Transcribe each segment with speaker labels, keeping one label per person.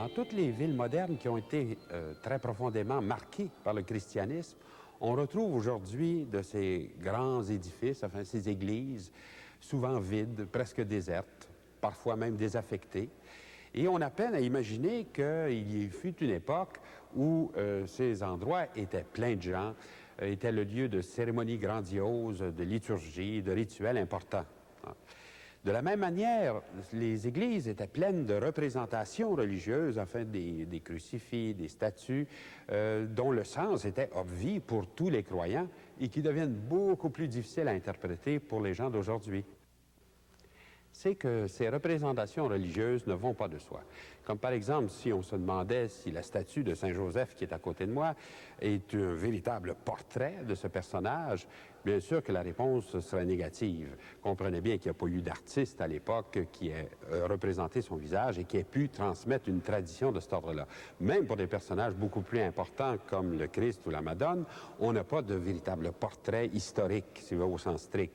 Speaker 1: Dans toutes les villes modernes qui ont été très profondément marquées par le christianisme, on retrouve aujourd'hui de ces grands édifices, enfin ces églises, souvent vides, presque désertes, parfois même désaffectées. Et on a peine à imaginer qu'il y fut une époque où ces endroits étaient pleins de gens, étaient le lieu de cérémonies grandioses, de liturgies, de rituels importants. De la même manière, les églises étaient pleines de représentations religieuses, enfin des crucifix, des statues, dont le sens était obvi pour tous les croyants et qui deviennent beaucoup plus difficiles à interpréter pour les gens d'aujourd'hui. C'est que ces représentations religieuses ne vont pas de soi. Comme par exemple, si on se demandait si la statue de Saint-Joseph qui est à côté de moi est un véritable portrait de ce personnage, bien sûr que la réponse serait négative. Comprenez bien qu'il n'y a pas eu d'artiste à l'époque qui ait représenté son visage et qui ait pu transmettre une tradition de cet ordre-là. Même pour des personnages beaucoup plus importants comme le Christ ou la Madone, on n'a pas de véritable portrait historique, si vous voulez, au sens strict.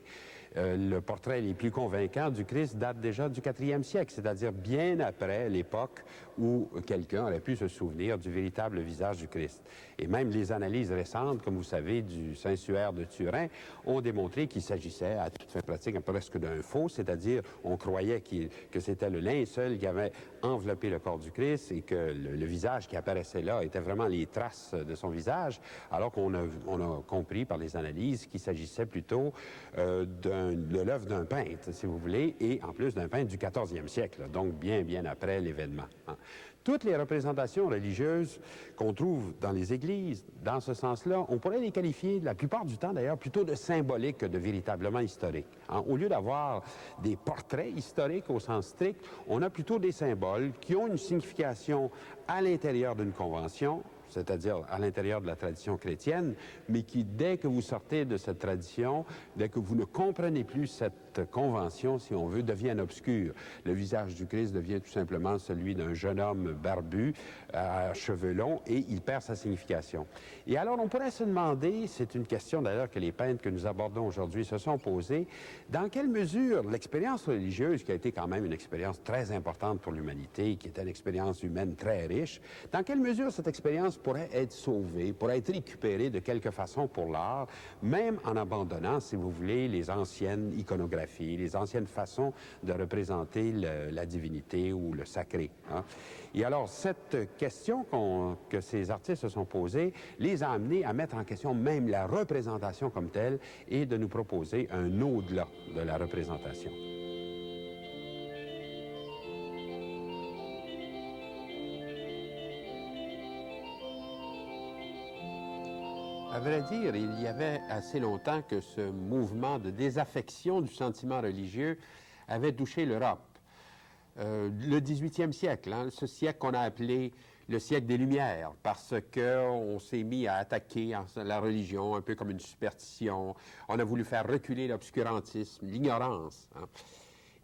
Speaker 1: Le portrait les plus convaincants du Christ date déjà du 4e siècle, c'est-à-dire bien après l'époque où quelqu'un aurait pu se souvenir du véritable visage du Christ. Et même les analyses récentes, comme vous savez, du Saint-Suaire de Turin, ont démontré qu'il s'agissait, à toute fin pratique, presque d'un faux, c'est-à-dire on croyait que c'était le linceul qui avait enveloppé le corps du Christ et que le visage qui apparaissait là était vraiment les traces de son visage, alors qu'on a compris par les analyses qu'il s'agissait plutôt de l'œuvre d'un peintre, si vous voulez, et en plus d'un peintre du 14e siècle, donc bien après l'événement. Toutes les représentations religieuses qu'on trouve dans les églises, dans ce sens-là, on pourrait les qualifier, la plupart du temps d'ailleurs, plutôt de symboliques que de véritablement historiques. Au lieu d'avoir des portraits historiques au sens strict, on a plutôt des symboles qui ont une signification à l'intérieur d'une convention, c'est-à-dire à l'intérieur de la tradition chrétienne, mais qui, dès que vous sortez de cette tradition, dès que vous ne comprenez plus cette convention, si on veut, deviennent obscurs. Le visage du Christ devient tout simplement celui d'un jeune homme barbu, à cheveux longs, et il perd sa signification. Et alors, on pourrait se demander, c'est une question d'ailleurs que les peintres que nous abordons aujourd'hui se sont posées, dans quelle mesure l'expérience religieuse, qui a été quand même une expérience très importante pour l'humanité, qui était une expérience humaine très riche, dans quelle mesure cette expérience pourrait être sauvée, pourrait être récupérée de quelque façon pour l'art, même en abandonnant, si vous voulez, les anciennes iconographies, les anciennes façons de représenter la divinité ou le sacré. Et alors, cette question que ces artistes se sont posées les a amenés à mettre en question même la représentation comme telle et de nous proposer un au-delà de la représentation. À vrai dire, il y avait assez longtemps que ce mouvement de désaffection du sentiment religieux avait touché l'Europe. Le 18e siècle, ce siècle qu'on a appelé le siècle des Lumières, parce qu'on s'est mis à attaquer la religion un peu comme une superstition. On a voulu faire reculer l'obscurantisme, l'ignorance.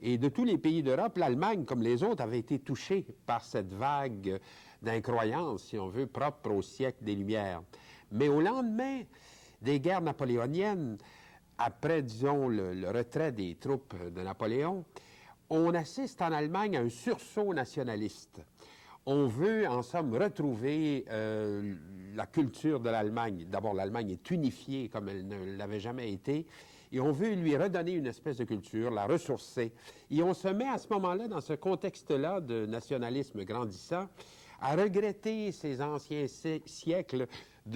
Speaker 1: Et de tous les pays d'Europe, l'Allemagne, comme les autres, avait été touchée par cette vague d'incroyance, si on veut, propre au siècle des Lumières. Mais au lendemain des guerres napoléoniennes, après, disons, le retrait des troupes de Napoléon, on assiste en Allemagne à un sursaut nationaliste. On veut, en somme, retrouver la culture de l'Allemagne. D'abord, l'Allemagne est unifiée comme elle ne l'avait jamais été, et on veut lui redonner une espèce de culture, la ressourcer. Et on se met à ce moment-là, dans ce contexte-là de nationalisme grandissant, à regretter ces anciens siècles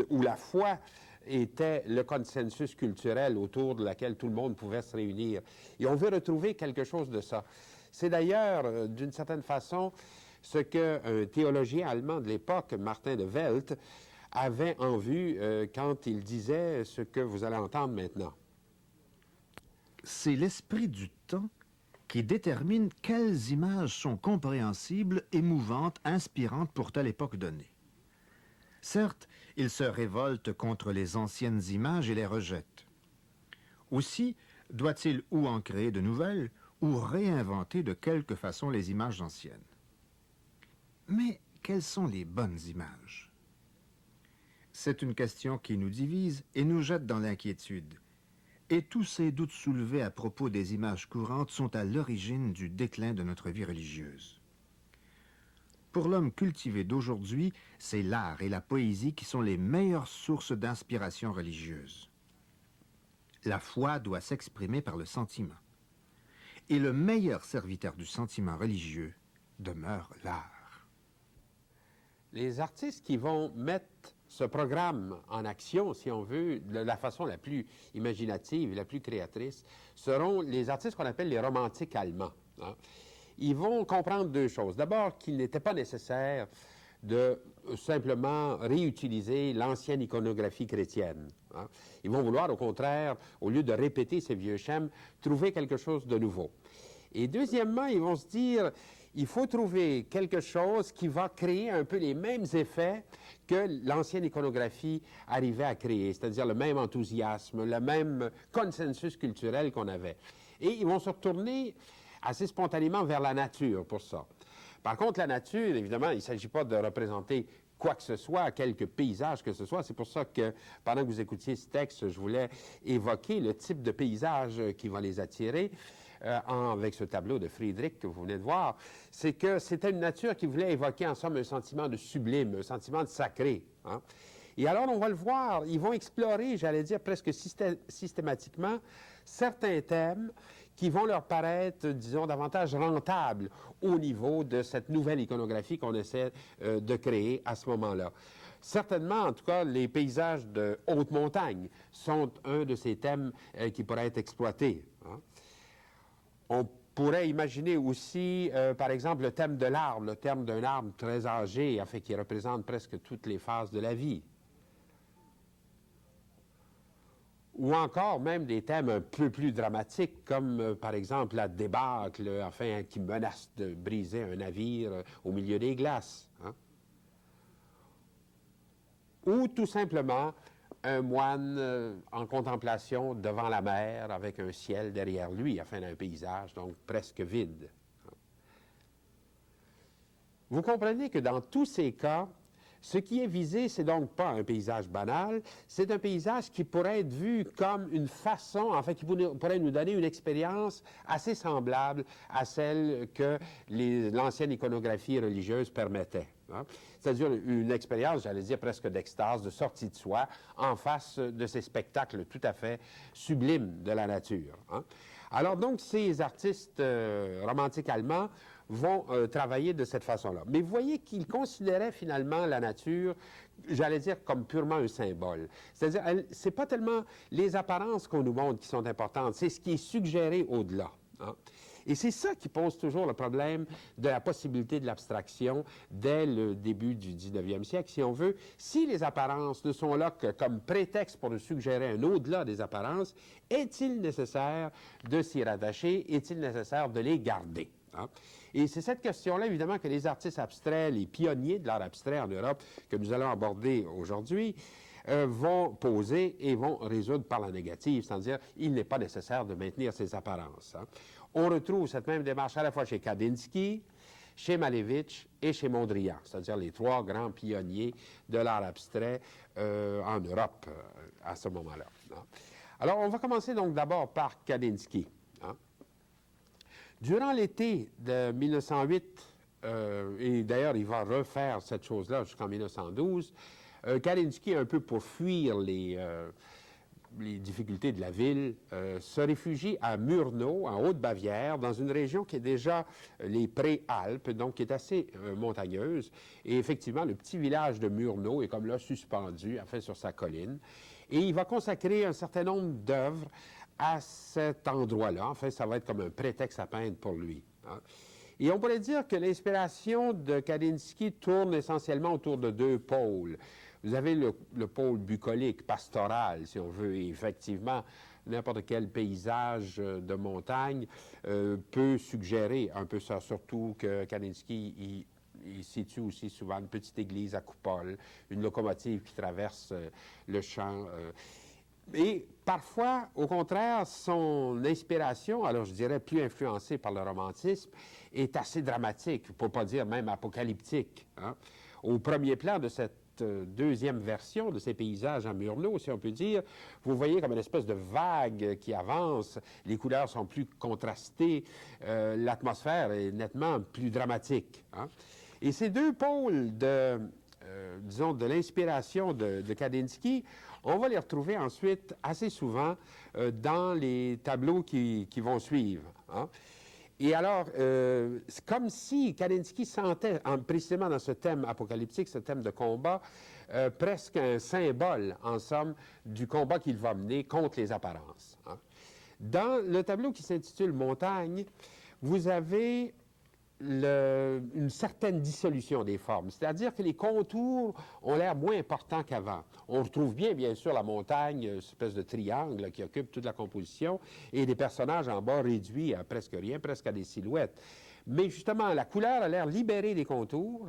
Speaker 1: où la foi était le consensus culturel autour de laquelle tout le monde pouvait se réunir. Et on veut retrouver quelque chose de ça. C'est d'ailleurs, d'une certaine façon, ce qu'un théologien allemand de l'époque, Martin de Welt, avait en vue quand il disait ce que vous allez entendre maintenant.
Speaker 2: C'est l'esprit du temps qui détermine quelles images sont compréhensibles, émouvantes, inspirantes pour telle époque donnée. Certes, il se révolte contre les anciennes images et les rejette. Aussi, doit-il ou en créer de nouvelles, ou réinventer de quelque façon les images anciennes. Mais quelles sont les bonnes images? C'est une question qui nous divise et nous jette dans l'inquiétude. Et tous ces doutes soulevés à propos des images courantes sont à l'origine du déclin de notre vie religieuse. Pour l'homme cultivé d'aujourd'hui, c'est l'art et la poésie qui sont les meilleures sources d'inspiration religieuse. La foi doit s'exprimer par le sentiment. Et le meilleur serviteur du sentiment religieux demeure l'art.
Speaker 1: Les artistes qui vont mettre ce programme en action, si on veut, de la façon la plus imaginative, la plus créatrice, seront les artistes qu'on appelle les romantiques allemands. Hein. Ils vont comprendre deux choses. D'abord, qu'il n'était pas nécessaire de simplement réutiliser l'ancienne iconographie chrétienne. Hein. Ils vont vouloir, au contraire, au lieu de répéter ces vieux schèmes, trouver quelque chose de nouveau. Et deuxièmement, ils vont se dire, il faut trouver quelque chose qui va créer un peu les mêmes effets que l'ancienne iconographie arrivait à créer, c'est-à-dire le même enthousiasme, le même consensus culturel qu'on avait. Et ils vont se retourner assez spontanément vers la nature pour ça. Par contre, la nature, évidemment, il ne s'agit pas de représenter quoi que ce soit, quelques paysages que ce soit. C'est pour ça que, pendant que vous écoutiez ce texte, je voulais évoquer le type de paysage qui va les attirer. Avec ce tableau de Friedrich que vous venez de voir, c'est que c'était une nature qui voulait évoquer en somme un sentiment de sublime, un sentiment de sacré. Hein. Et alors, on va le voir, ils vont explorer, j'allais dire presque systématiquement, certains thèmes qui vont leur paraître, disons, davantage rentables au niveau de cette nouvelle iconographie qu'on essaie de créer à ce moment-là. Certainement, en tout cas, les paysages de haute montagne sont un de ces thèmes qui pourraient être exploités. Hein. On pourrait imaginer aussi, par exemple, le thème de l'arbre, le thème d'un arbre très âgé, enfin, qui représente presque toutes les phases de la vie. Ou encore même des thèmes un peu plus dramatiques, comme par exemple la débâcle, enfin, qui menace de briser un navire au milieu des glaces. Hein? Ou tout simplement un moine en contemplation devant la mer avec un ciel derrière lui, afin d'un paysage donc presque vide. Vous comprenez que dans tous ces cas, ce qui est visé, c'est donc pas un paysage banal, c'est un paysage qui pourrait être vu comme une façon, en fait, qui pourrait nous donner une expérience assez semblable à celle que l'ancienne iconographie religieuse permettait. Hein? C'est-à-dire une expérience, j'allais dire presque d'extase, de sortie de soi, en face de ces spectacles tout à fait sublimes de la nature. Hein? Alors donc, ces artistes romantiques allemands vont travailler de cette façon-là. Mais vous voyez qu'ils considéraient finalement la nature, j'allais dire, comme purement un symbole. C'est-à-dire, c'est pas tellement les apparences qu'on nous montre qui sont importantes, c'est ce qui est suggéré au-delà. Hein? Et c'est ça qui pose toujours le problème de la possibilité de l'abstraction dès le début du 19e siècle, si on veut. Si les apparences ne sont là que comme prétexte pour nous suggérer un au-delà des apparences, est-il nécessaire de s'y rattacher? Est-il nécessaire de les garder? Hein? Et c'est cette question-là, évidemment, que les artistes abstraits, les pionniers de l'art abstrait en Europe, que nous allons aborder aujourd'hui, vont poser et vont résoudre par la négative, c'est-à-dire il n'est pas nécessaire de maintenir ces apparences. Hein. On retrouve cette même démarche à la fois chez Kandinsky, chez Malevich et chez Mondrian, c'est-à-dire les trois grands pionniers de l'art abstrait en Europe à ce moment-là. Hein. Alors, on va commencer donc d'abord par Kandinsky. Hein. Durant l'été de 1908, et d'ailleurs il va refaire cette chose-là jusqu'en 1912, Kandinsky, un peu pour fuir les difficultés de la ville, se réfugie à Murnau, en Haute-Bavière, dans une région qui est déjà les pré-Alpes, donc qui est assez montagneuse. Et effectivement, le petit village de Murnau est comme là suspendu, enfin sur sa colline. Et il va consacrer un certain nombre d'œuvres à cet endroit-là. En fait, ça va être comme un prétexte à peindre pour lui. Hein. Et on pourrait dire que l'inspiration de Kandinsky tourne essentiellement autour de deux pôles. Vous avez le pôle bucolique, pastoral, si on veut, et effectivement, n'importe quel paysage de montagne peut suggérer un peu ça, surtout que Kandinsky il situe aussi souvent une petite église à coupole, une locomotive qui traverse le champ. Et parfois, au contraire, son inspiration, alors je dirais plus influencée par le romantisme, est assez dramatique, pour ne pas dire même apocalyptique. Hein. Au premier plan de cette deuxième version de ces paysages à Murnau, si on peut dire, vous voyez comme une espèce de vague qui avance, les couleurs sont plus contrastées, l'atmosphère est nettement plus dramatique. Hein. Et ces deux pôles disons, de l'inspiration de Kandinsky, on va les retrouver ensuite assez souvent dans les tableaux qui vont suivre. Hein. Et alors, c'est comme si Kandinsky sentait, précisément dans ce thème apocalyptique, ce thème de combat, presque un symbole, en somme, du combat qu'il va mener contre les apparences. Hein. Dans le tableau qui s'intitule « Montagne », vous avez une certaine dissolution des formes, c'est-à-dire que les contours ont l'air moins importants qu'avant. On retrouve bien sûr, la montagne, une espèce de triangle là, qui occupe toute la composition, et des personnages en bas réduits à presque rien, presque à des silhouettes. Mais justement, la couleur a l'air libérée des contours,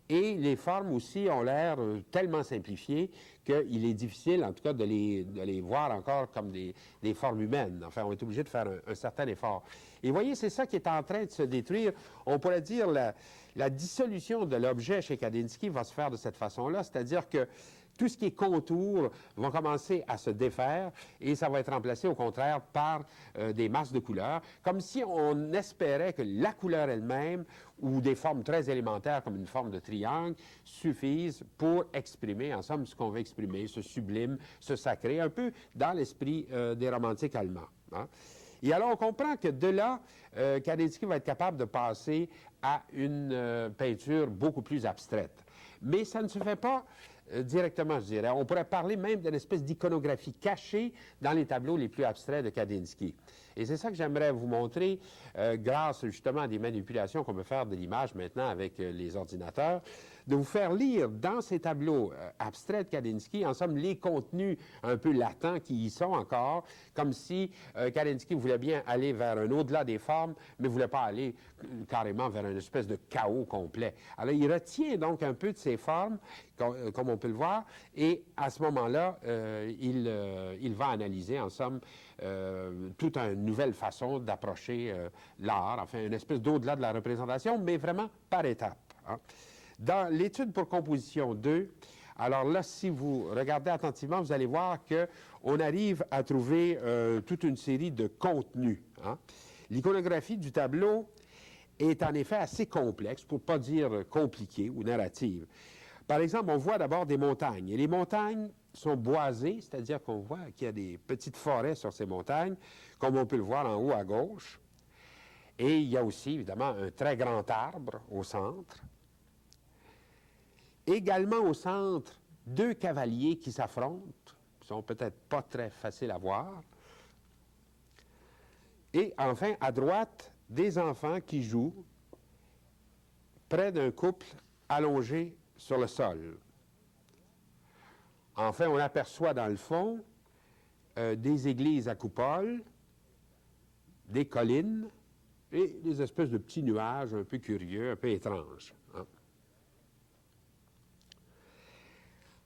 Speaker 1: et les formes aussi ont l'air tellement simplifiées qu'il est difficile, en tout cas, de les voir encore comme des formes humaines. Enfin, on est obligé de faire un certain effort. Et vous voyez, c'est ça qui est en train de se détruire. On pourrait dire la dissolution de l'objet chez Kandinsky va se faire de cette façon-là, c'est-à-dire que tout ce qui est contours vont commencer à se défaire et ça va être remplacé au contraire par des masses de couleurs, comme si on espérait que la couleur elle-même ou des formes très élémentaires comme une forme de triangle suffisent pour exprimer en somme ce qu'on veut exprimer, ce sublime, ce sacré, un peu dans l'esprit des romantiques allemands. Hein. Et alors on comprend que de là, Kandinsky va être capable de passer à une peinture beaucoup plus abstraite. Mais ça ne se fait pas directement, je dirais. On pourrait parler même d'une espèce d'iconographie cachée dans les tableaux les plus abstraits de Kandinsky. Et c'est ça que j'aimerais vous montrer grâce justement à des manipulations qu'on peut faire de l'image maintenant avec les ordinateurs, de vous faire lire dans ces tableaux abstraits de Kandinsky, en somme, les contenus un peu latents qui y sont encore, comme si Kandinsky voulait bien aller vers un au-delà des formes, mais ne voulait pas aller carrément vers une espèce de chaos complet. Alors, il retient donc un peu de ces formes, comme on peut le voir, et à ce moment-là, il va analyser, en somme, toute une nouvelle façon d'approcher l'art, enfin, une espèce d'au-delà de la représentation, mais vraiment par étapes. Hein. Dans l'étude pour composition 2, alors là, si vous regardez attentivement, vous allez voir qu'on arrive à trouver toute une série de contenus. Hein. L'iconographie du tableau est en effet assez complexe, pour ne pas dire compliquée ou narrative. Par exemple, on voit d'abord des montagnes. Et les montagnes sont boisées, c'est-à-dire qu'on voit qu'il y a des petites forêts sur ces montagnes, comme on peut le voir en haut à gauche. Et il y a aussi, évidemment, un très grand arbre au centre. Également au centre, deux cavaliers qui s'affrontent, qui sont peut-être pas très faciles à voir. Et enfin, à droite, des enfants qui jouent près d'un couple allongé sur le sol. Enfin, on aperçoit dans le fond des églises à coupole, des collines et des espèces de petits nuages un peu curieux, un peu étranges. Hein.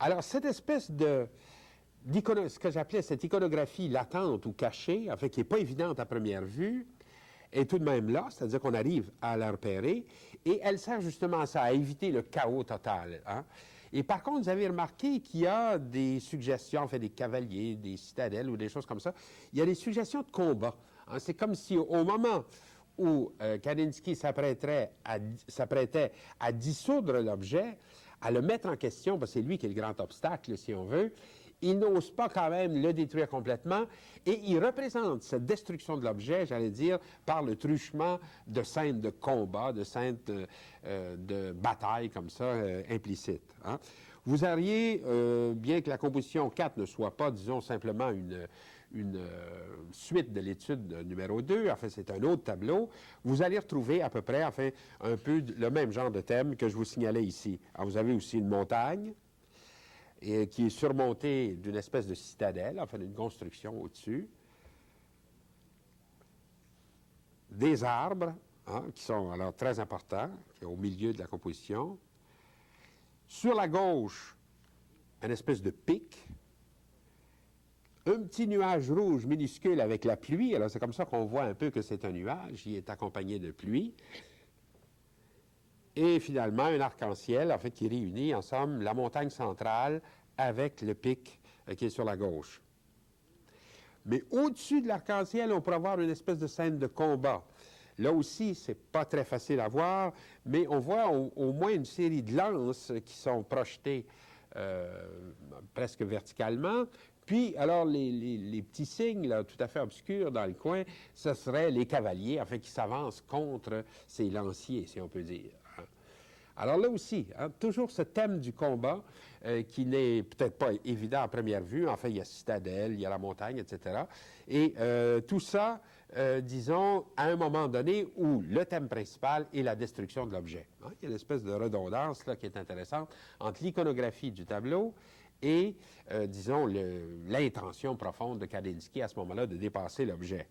Speaker 1: Alors, cette espèce ce que j'appelais cette iconographie latente ou cachée, enfin, qui n'est pas évidente à première vue, est tout de même là, c'est-à-dire qu'on arrive à la repérer, et elle sert justement à ça, à éviter le chaos total. Hein. Et par contre, vous avez remarqué qu'il y a des suggestions, enfin des cavaliers, des citadelles ou des choses comme ça, il y a des suggestions de combat. Hein. C'est comme si au moment où Kandinsky s'apprêtait à dissoudre l'objet, à le mettre en question, parce que c'est lui qui est le grand obstacle, si on veut, il n'ose pas quand même le détruire complètement, et il représente cette destruction de l'objet, j'allais dire, par le truchement de scènes de combat, de scènes de bataille comme ça, implicites. Hein. Vous auriez, bien que la composition 4 ne soit pas, disons, simplement une suite de l'étude numéro 2, enfin c'est un autre tableau, vous allez retrouver à peu près, enfin, un peu le même genre de thème que je vous signalais ici. Alors, vous avez aussi une montagne, et qui est surmontée d'une espèce de citadelle, enfin d'une construction au-dessus. Des arbres, hein, qui sont alors très importants, qui sont au milieu de la composition. Sur la gauche, une espèce de pic. Un petit nuage rouge minuscule avec la pluie. Alors c'est comme ça qu'on voit un peu que c'est un nuage. Il est accompagné de pluie. Et finalement, un arc-en-ciel, en fait, qui réunit, en somme, la montagne centrale avec le pic qui est sur la gauche. Mais au-dessus de l'arc-en-ciel, on pourrait avoir une espèce de scène de combat. Là aussi, c'est pas très facile à voir, mais on voit au moins une série de lances qui sont projetées presque verticalement. Puis, alors, les petits signes, là, tout à fait obscurs dans le coin, ce seraient les cavaliers, enfin, qui s'avancent contre ces lanciers, si on peut dire. Alors là aussi, toujours ce thème du combat qui n'est peut-être pas évident à première vue. Enfin, il y a Citadelle, il y a la montagne, etc. Et tout ça, disons, à un moment donné où le thème principal est la destruction de l'objet. Il y a une espèce de redondance là, qui est intéressante entre l'iconographie du tableau et, disons, l'intention profonde de Kandinsky à ce moment-là de dépasser l'objet.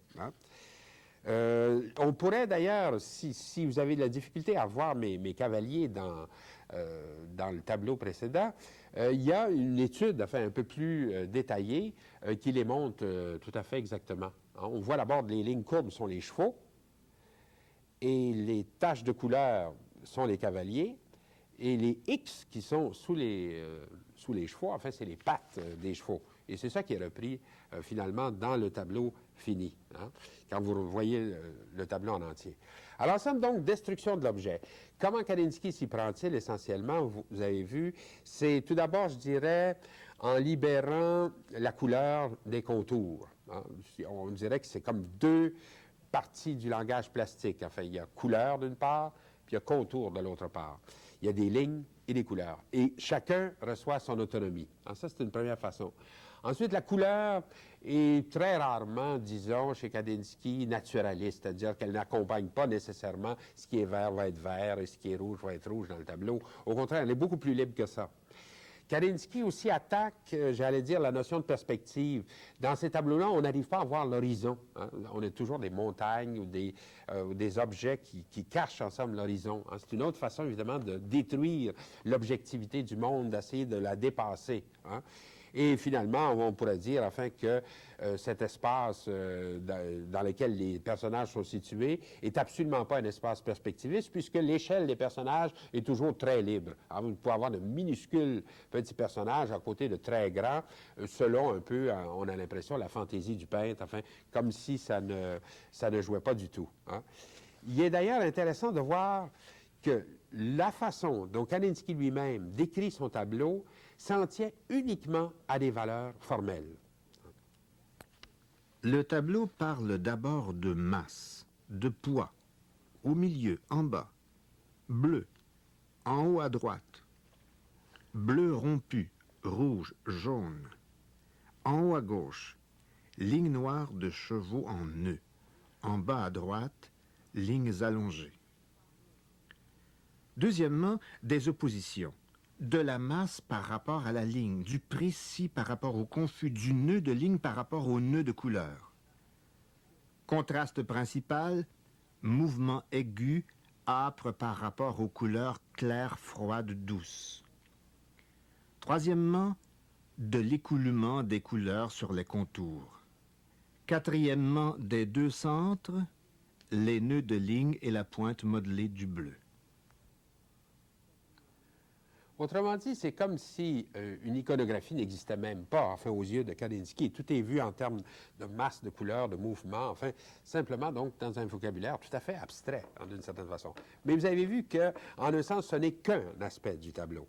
Speaker 1: On pourrait d'ailleurs, si vous avez de la difficulté à voir mes cavaliers dans le tableau précédent, il y a une étude enfin, un peu plus détaillée qui les montre tout à fait exactement. On voit d'abord les lignes courbes sont les chevaux et les taches de couleur sont les cavaliers et les X qui sont sous les chevaux, enfin, c'est les pattes des chevaux. Et c'est ça qui est repris finalement dans le tableau fini, quand vous voyez le tableau en entier. Alors, ça, donc, destruction de l'objet. Comment Kandinsky s'y prend-il essentiellement? Vous avez vu, c'est tout d'abord, je dirais, en libérant la couleur des contours. On dirait que c'est comme deux parties du langage plastique. Enfin, il y a couleur d'une part, puis il y a contour de l'autre part. Il y a des lignes et des couleurs. Et chacun reçoit son autonomie. Alors, ça, c'est une première façon. Ensuite, la couleur est très rarement, disons, chez Kandinsky, naturaliste, c'est-à-dire qu'elle n'accompagne pas nécessairement ce qui est vert va être vert et ce qui est rouge va être rouge dans le tableau. Au contraire, elle est beaucoup plus libre que ça. Kandinsky aussi attaque, j'allais dire, la notion de perspective. Dans ces tableaux-là, on n'arrive pas à voir l'horizon. On a toujours des montagnes ou des objets qui cachent ensemble l'horizon. C'est une autre façon, évidemment, de détruire l'objectivité du monde, d'essayer de la dépasser. Et finalement, on pourrait dire, enfin, que cet espace dans lequel les personnages sont situés est absolument pas un espace perspectiviste, puisque l'échelle des personnages est toujours très libre. Alors, vous pouvez avoir de minuscules petits personnages à côté de très grands, selon un peu, on a l'impression, la fantaisie du peintre, enfin, comme si ça ne jouait pas du tout. Il est d'ailleurs intéressant de voir que la façon dont Kandinsky lui-même décrit son tableau s'en tient uniquement à des valeurs formelles.
Speaker 2: Le tableau parle d'abord de masse, de poids, au milieu, en bas, bleu, en haut à droite, bleu rompu, rouge, jaune, en haut à gauche, ligne noire de chevaux en nœud, en bas à droite, lignes allongées. Deuxièmement, des oppositions. De la masse par rapport à la ligne, du précis par rapport au confus, du nœud de ligne par rapport au nœud de couleur. Contraste principal, mouvement aigu, âpre par rapport aux couleurs claires, froides, douces. Troisièmement, de l'écoulement des couleurs sur les contours. Quatrièmement, des deux centres, les nœuds de ligne et la pointe modelée du bleu.
Speaker 1: Autrement dit, c'est comme si une iconographie n'existait même pas, enfin, aux yeux de Kandinsky. Tout est vu en termes de masse, de couleurs, de mouvements, enfin, simplement, donc, dans un vocabulaire tout à fait abstrait, d'une certaine façon. Mais vous avez vu qu'en un sens, ce n'est qu'un aspect du tableau.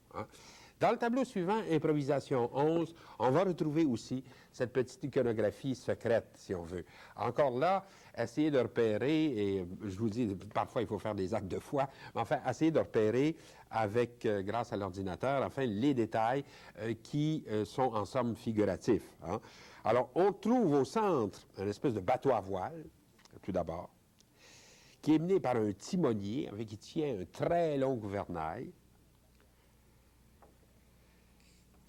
Speaker 1: Dans le tableau suivant, Improvisation 11, on va retrouver aussi cette petite iconographie secrète, si on veut. Encore là, essayer de repérer, et je vous dis, parfois il faut faire des actes de foi, mais enfin, essayer de repérer avec, grâce à l'ordinateur, enfin, les détails qui sont en somme figuratifs. Alors, on trouve au centre une espèce de bateau à voile, tout d'abord, qui est mené par un timonier, avec qui tient un très long gouvernail.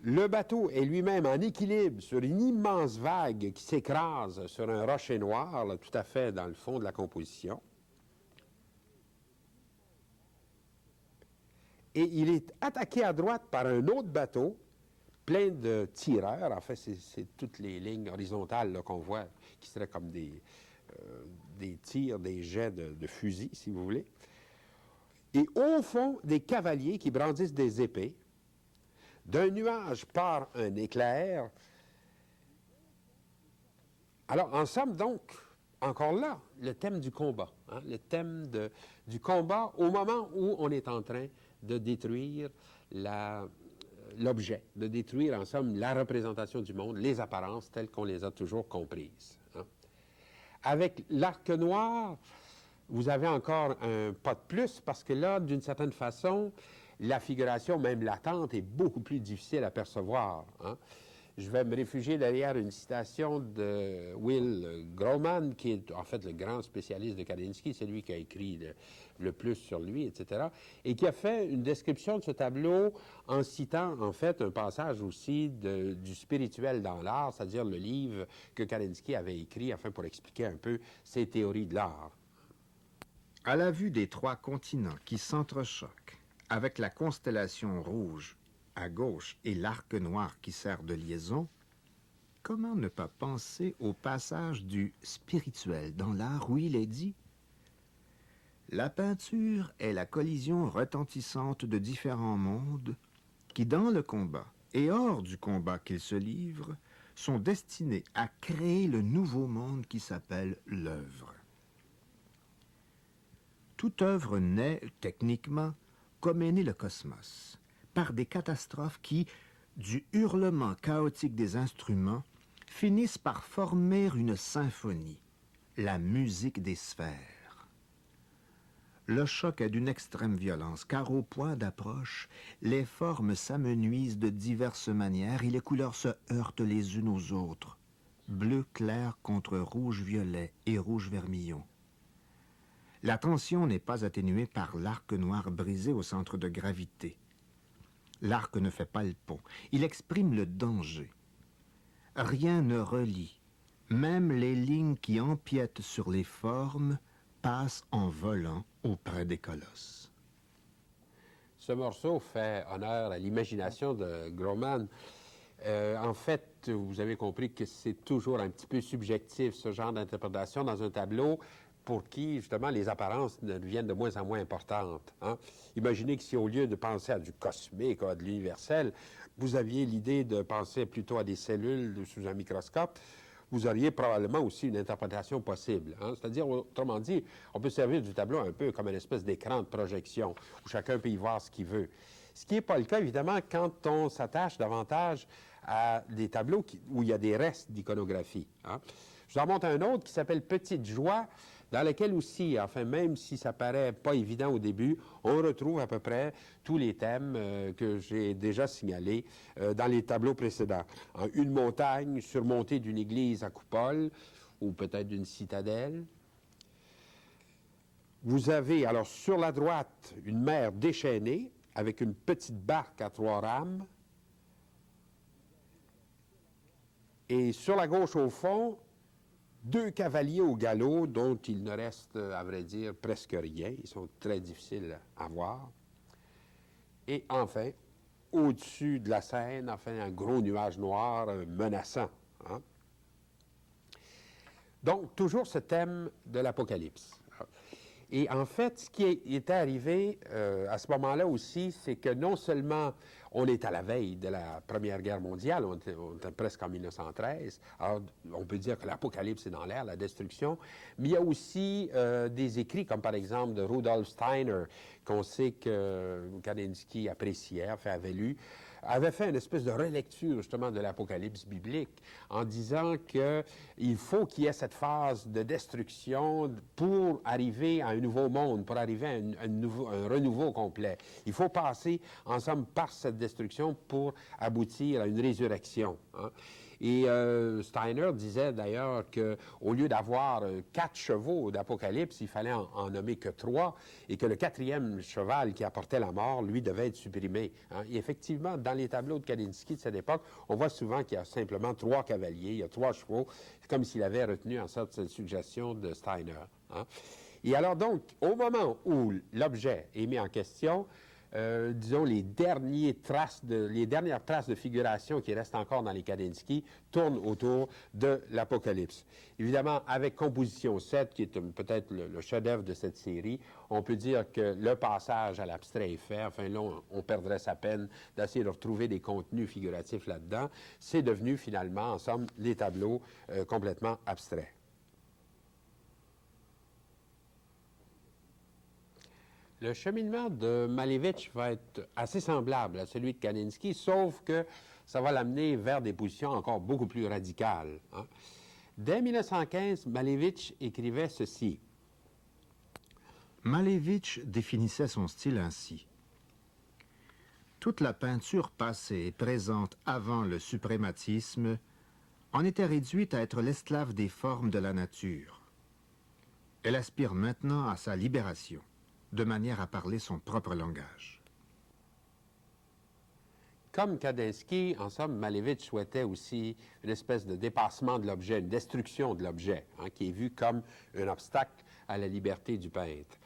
Speaker 1: Le bateau est lui-même en équilibre sur une immense vague qui s'écrase sur un rocher noir, là, tout à fait dans le fond de la composition. Et il est attaqué à droite par un autre bateau, plein de tireurs. En fait, c'est toutes les lignes horizontales qu'on voit, qui seraient comme des tirs, des jets de fusils, si vous voulez. Et au fond, des cavaliers qui brandissent des épées. D'un nuage part un éclair. Alors, en somme, donc, encore là, le thème du combat, hein, le thème du combat au moment où on est en train de détruire l'objet, de détruire en somme la représentation du monde, les apparences telles qu'on les a toujours comprises. Hein. Avec l'arc noir, vous avez encore un pas de plus parce que là, d'une certaine façon, la figuration, même latente, est beaucoup plus difficile à percevoir. Hein. Je vais me réfugier derrière une citation de Will Groman, qui est en fait le grand spécialiste de Kandinsky, c'est lui qui a écrit le plus sur lui, etc., et qui a fait une description de ce tableau en citant en fait un passage aussi du spirituel dans l'art, c'est-à-dire le livre que Kandinsky avait écrit afin pour expliquer un peu ses théories de l'art.
Speaker 2: À la vue des trois continents qui s'entrechoquent, avec la constellation rouge à gauche et l'arc noir qui sert de liaison, comment ne pas penser au passage du spirituel dans l'art où il est dit « La peinture est la collision retentissante de différents mondes qui, dans le combat et hors du combat qu'ils se livrent, sont destinés à créer le nouveau monde qui s'appelle l'œuvre. » Toute œuvre naît, techniquement, comme est né le cosmos, par des catastrophes qui, du hurlement chaotique des instruments, finissent par former une symphonie, la musique des sphères. Le choc est d'une extrême violence, car au point d'approche, les formes s'amenuisent de diverses manières et les couleurs se heurtent les unes aux autres, bleu clair contre rouge-violet et rouge-vermillon. La tension n'est pas atténuée par l'arc noir brisé au centre de gravité. L'arc ne fait pas le pont, il exprime le danger. Rien ne relie, même les lignes qui empiètent sur les formes passent en volant auprès des colosses.
Speaker 1: Ce morceau fait honneur à l'imagination de Groman. En fait, vous avez compris que c'est toujours un petit peu subjectif, ce genre d'interprétation dans un tableau pour qui, justement, les apparences deviennent de moins en moins importantes. Hein? Imaginez que si, au lieu de penser à du cosmique, à de l'universel, vous aviez l'idée de penser plutôt à des cellules sous un microscope, vous auriez probablement aussi une interprétation possible. Hein? C'est-à-dire, autrement dit, on peut servir du tableau un peu comme une espèce d'écran de projection où chacun peut y voir ce qu'il veut. Ce qui n'est pas le cas, évidemment, quand on s'attache davantage à des tableaux où il y a des restes d'iconographie. Hein? Je vous en montre un autre qui s'appelle Petite Joie, dans lequel aussi, enfin, même si ça paraît pas évident au début, on retrouve à peu près tous les thèmes que j'ai déjà signalés dans les tableaux précédents. Une montagne surmontée d'une église à coupole, ou peut-être d'une citadelle. Vous avez, alors, sur la droite, une mer déchaînée, avec une petite barque à 3 rames. Et sur la gauche, au fond, 2 cavaliers au galop, dont il ne reste, à vrai dire, presque rien. Ils sont très difficiles à voir. Et enfin, au-dessus de la Seine, enfin, un gros nuage noir menaçant. Hein? Donc, toujours ce thème de l'Apocalypse. Et en fait, ce qui était arrivé à ce moment-là aussi, c'est que non seulement on est à la veille de la Première Guerre mondiale, on était presque en 1913, alors on peut dire que l'Apocalypse est dans l'air, la destruction, mais il y a aussi des écrits, comme par exemple de Rudolf Steiner, qu'on sait que Kandinsky appréciait, enfin avait lu, avait fait une espèce de relecture justement de l'Apocalypse biblique en disant qu'il faut qu'il y ait cette phase de destruction pour arriver à un nouveau monde, pour arriver à un renouveau complet. Il faut passer ensemble par cette destruction pour aboutir à une résurrection. Hein. Et Steiner disait d'ailleurs qu'au lieu d'avoir 4 chevaux d'Apocalypse, il fallait en nommer que 3, et que le 4e cheval qui apportait la mort, lui, devait être supprimé. Hein. Et effectivement, dans les tableaux de Kandinsky de cette époque, on voit souvent qu'il y a simplement 3 cavaliers, il y a 3 chevaux, comme s'il avait retenu en sorte cette suggestion de Steiner. Hein. Et alors donc, au moment où l'objet est mis en question, disons, les dernières traces de figuration qui restent encore dans les Kandinsky tournent autour de l'Apocalypse. Évidemment, avec Composition 7, qui est peut-être le chef-d'œuvre de cette série, on peut dire que le passage à l'abstrait est fait. Enfin, là, on perdrait sa peine d'essayer de retrouver des contenus figuratifs là-dedans. C'est devenu, finalement, en somme, les tableaux complètement abstraits. Le cheminement de Malevich va être assez semblable à celui de Kandinsky, sauf que ça va l'amener vers des positions encore beaucoup plus radicales. Hein. Dès 1915, Malevich écrivait ceci.
Speaker 2: Malevich définissait son style ainsi. Toute la peinture passée et présente avant le suprématisme en était réduite à être l'esclave des formes de la nature. Elle aspire maintenant à sa libération, de manière à parler son propre langage.
Speaker 1: Comme Kandinsky, en somme, Malevich souhaitait aussi une espèce de dépassement de l'objet, une destruction de l'objet, hein, qui est vu comme un obstacle à la liberté du peintre.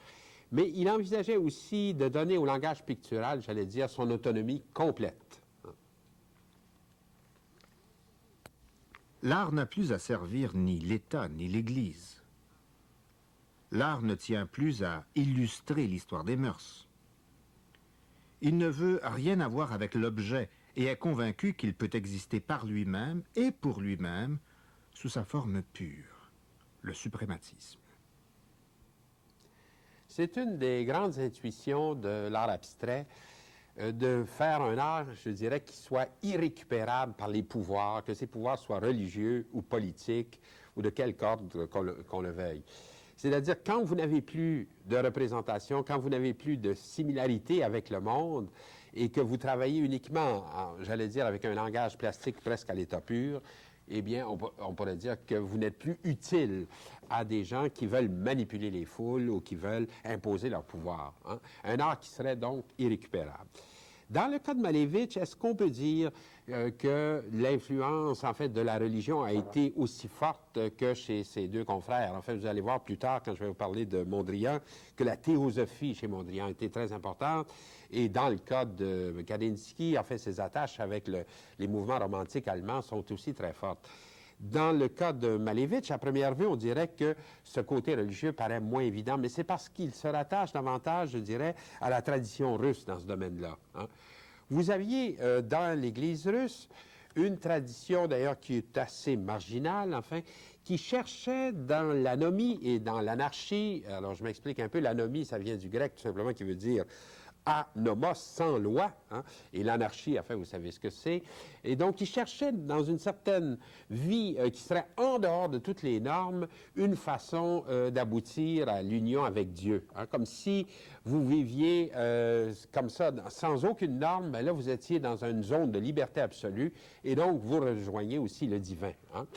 Speaker 1: Mais il envisageait aussi de donner au langage pictural, j'allais dire, son autonomie complète.
Speaker 2: L'art n'a plus à servir ni l'État ni l'Église. L'art ne tient plus à illustrer l'histoire des mœurs. Il ne veut rien avoir avec l'objet et est convaincu qu'il peut exister par lui-même et pour lui-même sous sa forme pure, le suprématisme.
Speaker 1: C'est une des grandes intuitions de l'art abstrait, de faire un art, je dirais, qui soit irrécupérable par les pouvoirs, que ces pouvoirs soient religieux ou politiques ou de quelque ordre qu'on le veuille. C'est-à-dire, quand vous n'avez plus de représentation, quand vous n'avez plus de similarité avec le monde et que vous travaillez uniquement, j'allais dire, avec un langage plastique presque à l'état pur, eh bien, on pourrait dire que vous n'êtes plus utile à des gens qui veulent manipuler les foules ou qui veulent imposer leur pouvoir. Hein? Un art qui serait donc irrécupérable. Dans le cas de Malevich, est-ce qu'on peut dire que l'influence, en fait, de la religion a été aussi forte que chez ses deux confrères? En fait, vous allez voir plus tard, quand je vais vous parler de Mondrian, que la théosophie chez Mondrian était très importante. Et dans le cas de Kandinsky, en fait, ses attaches avec les mouvements romantiques allemands sont aussi très fortes. Dans le cas de Malevich, à première vue, on dirait que ce côté religieux paraît moins évident, mais c'est parce qu'il se rattache davantage, je dirais, à la tradition russe dans ce domaine-là. Hein. Vous aviez dans l'Église russe une tradition, d'ailleurs, qui est assez marginale, enfin, qui cherchait dans l'anomie et dans l'anarchie, alors je m'explique un peu, l'anomie, ça vient du grec tout simplement, qui veut dire anomos, sans loi, hein, et l'anarchie, enfin, vous savez ce que c'est. Et donc, il cherchait dans une certaine vie qui serait en dehors de toutes les normes, une façon d'aboutir à l'union avec Dieu. Hein, comme si vous viviez comme ça, sans aucune norme, mais là, vous étiez dans une zone de liberté absolue, et donc, vous rejoignez aussi le divin. Hein.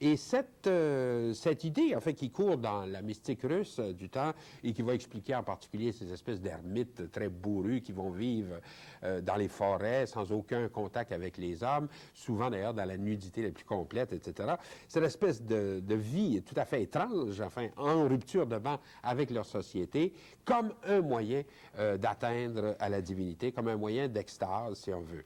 Speaker 1: Et cette idée, en fait, qui court dans la mystique russe du temps et qui va expliquer en particulier ces espèces d'ermites très bourrus qui vont vivre dans les forêts sans aucun contact avec les hommes, souvent d'ailleurs dans la nudité la plus complète, etc. Cette espèce de vie tout à fait étrange, enfin, en rupture de banc avec leur société, comme un moyen d'atteindre à la divinité, comme un moyen d'extase, si on veut.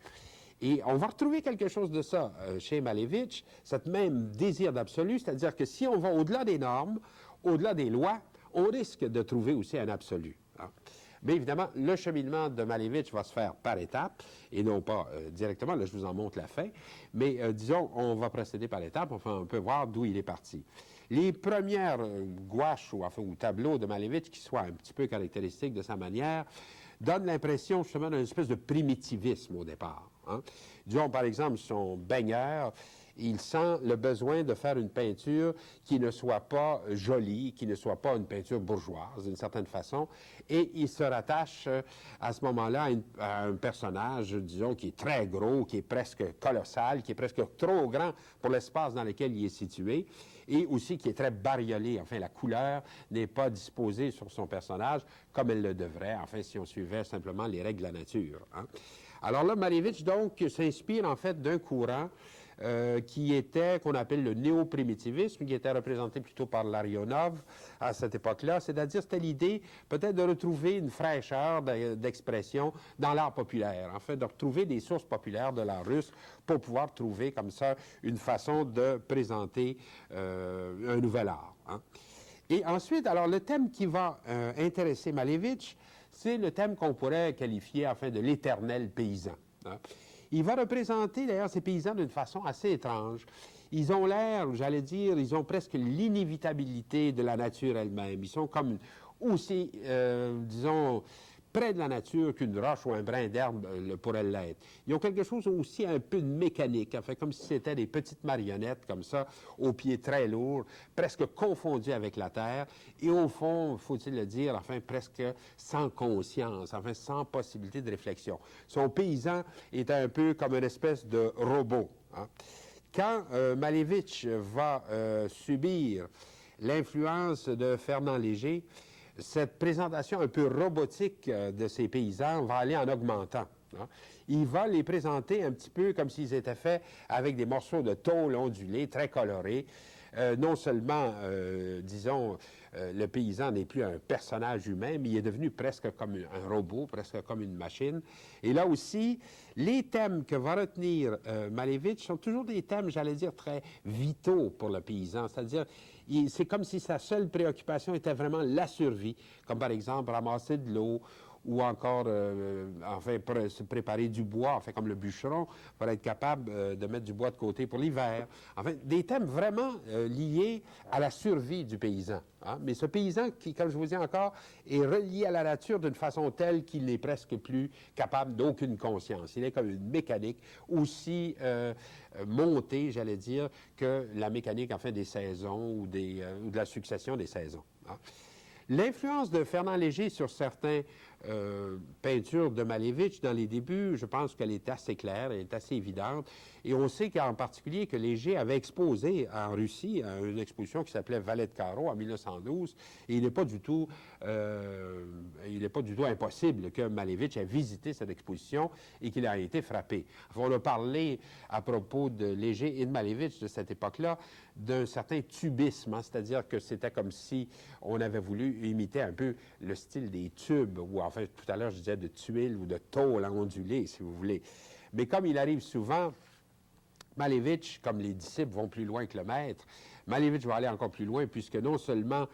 Speaker 1: Et on va retrouver quelque chose de ça chez Malevich, cette même désir d'absolu, c'est-à-dire que si on va au-delà des normes, au-delà des lois, on risque de trouver aussi un absolu. Hein. Mais évidemment, le cheminement de Malevich va se faire par étapes, et non pas directement, là je vous en montre la fin, mais disons, on va procéder par étapes, enfin on peut voir d'où il est parti. Les premières gouaches ou tableaux de Malevich qui soient un petit peu caractéristiques de sa manière donnent l'impression justement d'une espèce de primitivisme au départ. Hein. Disons, par exemple, son baigneur, il sent le besoin de faire une peinture qui ne soit pas jolie, qui ne soit pas une peinture bourgeoise, d'une certaine façon, et il se rattache à ce moment-là à un personnage, disons, qui est très gros, qui est presque colossal, qui est presque trop grand pour l'espace dans lequel il est situé, et aussi qui est très bariolé. Enfin, la couleur n'est pas disposée sur son personnage comme elle le devrait, enfin, si on suivait simplement les règles de la nature. Hein. Alors là, Malevich, donc, s'inspire en fait d'un courant qui était, qu'on appelle le néo-primitivisme, qui était représenté plutôt par Larionov à cette époque-là, c'est-à-dire c'était l'idée peut-être de retrouver une fraîcheur d'expression dans l'art populaire, en fait, de retrouver des sources populaires de l'art russe pour pouvoir trouver comme ça une façon de présenter un nouvel art. Hein. Et ensuite, alors le thème qui va intéresser Malevich, c'est le thème qu'on pourrait qualifier enfin de l'éternel paysan. Hein. Il va représenter d'ailleurs ces paysans d'une façon assez étrange. Ils ont l'air, j'allais dire, ils ont presque l'inévitabilité de la nature elle-même. Ils sont comme aussi, disons, près de la nature qu'une roche ou un brin d'herbe pourrait l'être. Ils ont quelque chose aussi un peu de mécanique, enfin, comme si c'était des petites marionnettes comme ça, aux pieds très lourds, presque confondus avec la terre, et au fond, faut-il le dire, enfin, presque sans conscience, enfin, sans possibilité de réflexion. Son paysan est un peu comme une espèce de robot. Hein. Quand Malevich va subir l'influence de Fernand Léger, cette présentation un peu robotique de ces paysans va aller en augmentant. Hein. Il va les présenter un petit peu comme s'ils étaient faits avec des morceaux de tôle ondulée, très colorés. Non seulement, disons, le paysan n'est plus un personnage humain, mais il est devenu presque comme un robot, presque comme une machine. Et là aussi, les thèmes que va retenir Malevich sont toujours des thèmes, j'allais dire, très vitaux pour le paysan. C'est-à-dire, c'est comme si sa seule préoccupation était vraiment la survie, comme par exemple ramasser de l'eau ou encore, enfin, se préparer du bois, enfin, comme le bûcheron, pour être capable de mettre du bois de côté pour l'hiver. Enfin, des thèmes vraiment liés à la survie du paysan. Hein? Mais ce paysan qui, comme je vous dis encore, est relié à la nature d'une façon telle qu'il n'est presque plus capable d'aucune conscience. Il est comme une mécanique aussi montée, j'allais dire, que la mécanique, enfin, des saisons ou de la succession des saisons. Hein? L'influence de Fernand Léger sur certaines peintures de Malevich dans les débuts, je pense qu'elle est assez claire, elle est assez évidente. Et on sait qu'en particulier que Léger avait exposé en Russie à une exposition qui s'appelait Valet de carreau en 1912. Et il n'est pas du tout impossible que Malevich ait visité cette exposition et qu'il a été frappé. Enfin, on a parlé à propos de Léger et de Malevich de cette époque-là d'un certain tubisme, hein, c'est-à-dire que c'était comme si on avait voulu imiter un peu le style des tubes, ou enfin, tout à l'heure, je disais de tuiles ou de tôle ondulée, si vous voulez. Mais comme il arrive souvent, Malevich, comme les disciples vont plus loin que le maître, Malevich va aller encore plus loin, puisque non seulement,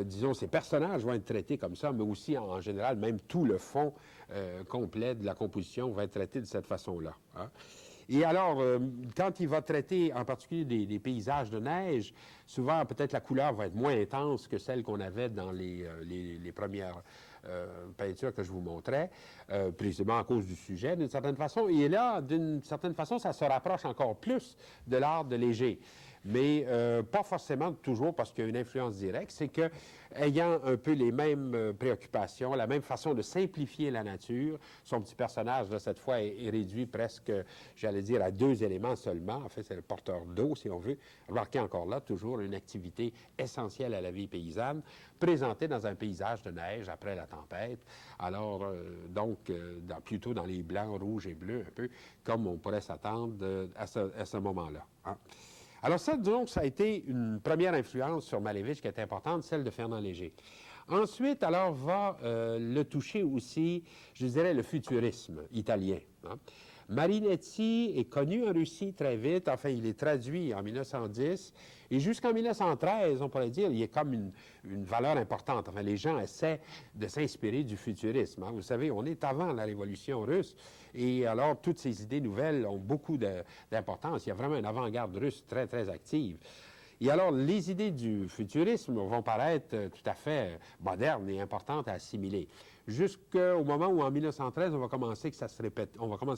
Speaker 1: disons, ces personnages vont être traités comme ça, mais aussi, en général, même tout le fond complet de la composition va être traité de cette façon-là. Hein. Et alors, quand il va traiter en particulier des paysages de neige, souvent, peut-être la couleur va être moins intense que celle qu'on avait dans les premières peintures que je vous montrais, précisément à cause du sujet, d'une certaine façon. Et là, d'une certaine façon, ça se rapproche encore plus de l'art de Léger. Mais pas forcément toujours parce qu'il y a une influence directe, c'est que, ayant un peu les mêmes préoccupations, la même façon de simplifier la nature, son petit personnage, là, cette fois, est réduit presque, j'allais dire, à 2 éléments seulement. En fait, c'est le porteur d'eau, si on veut. Remarquez encore là, toujours une activité essentielle à la vie paysanne, présentée dans un paysage de neige après la tempête. Alors, plutôt dans les blancs, rouges et bleus, un peu, comme on pourrait s'attendre à ce moment-là. Hein. Alors ça, disons que ça a été une première influence sur Malevich qui est importante, celle de Fernand Léger. Ensuite, alors, va le toucher aussi, je dirais, le futurisme italien. Hein. Marinetti est connu en Russie très vite, enfin, il est traduit en 1910, et jusqu'en 1913, on pourrait dire, il est comme une valeur importante. Enfin, les gens essaient de s'inspirer du futurisme. Hein. Vous savez, on est avant la Révolution russe, et alors, toutes ces idées nouvelles ont beaucoup d'importance. Il y a vraiment une avant-garde russe très, très active. Et alors, les idées du futurisme vont paraître tout à fait modernes et importantes à assimiler. Jusqu'au moment où, en 1913, on va commencer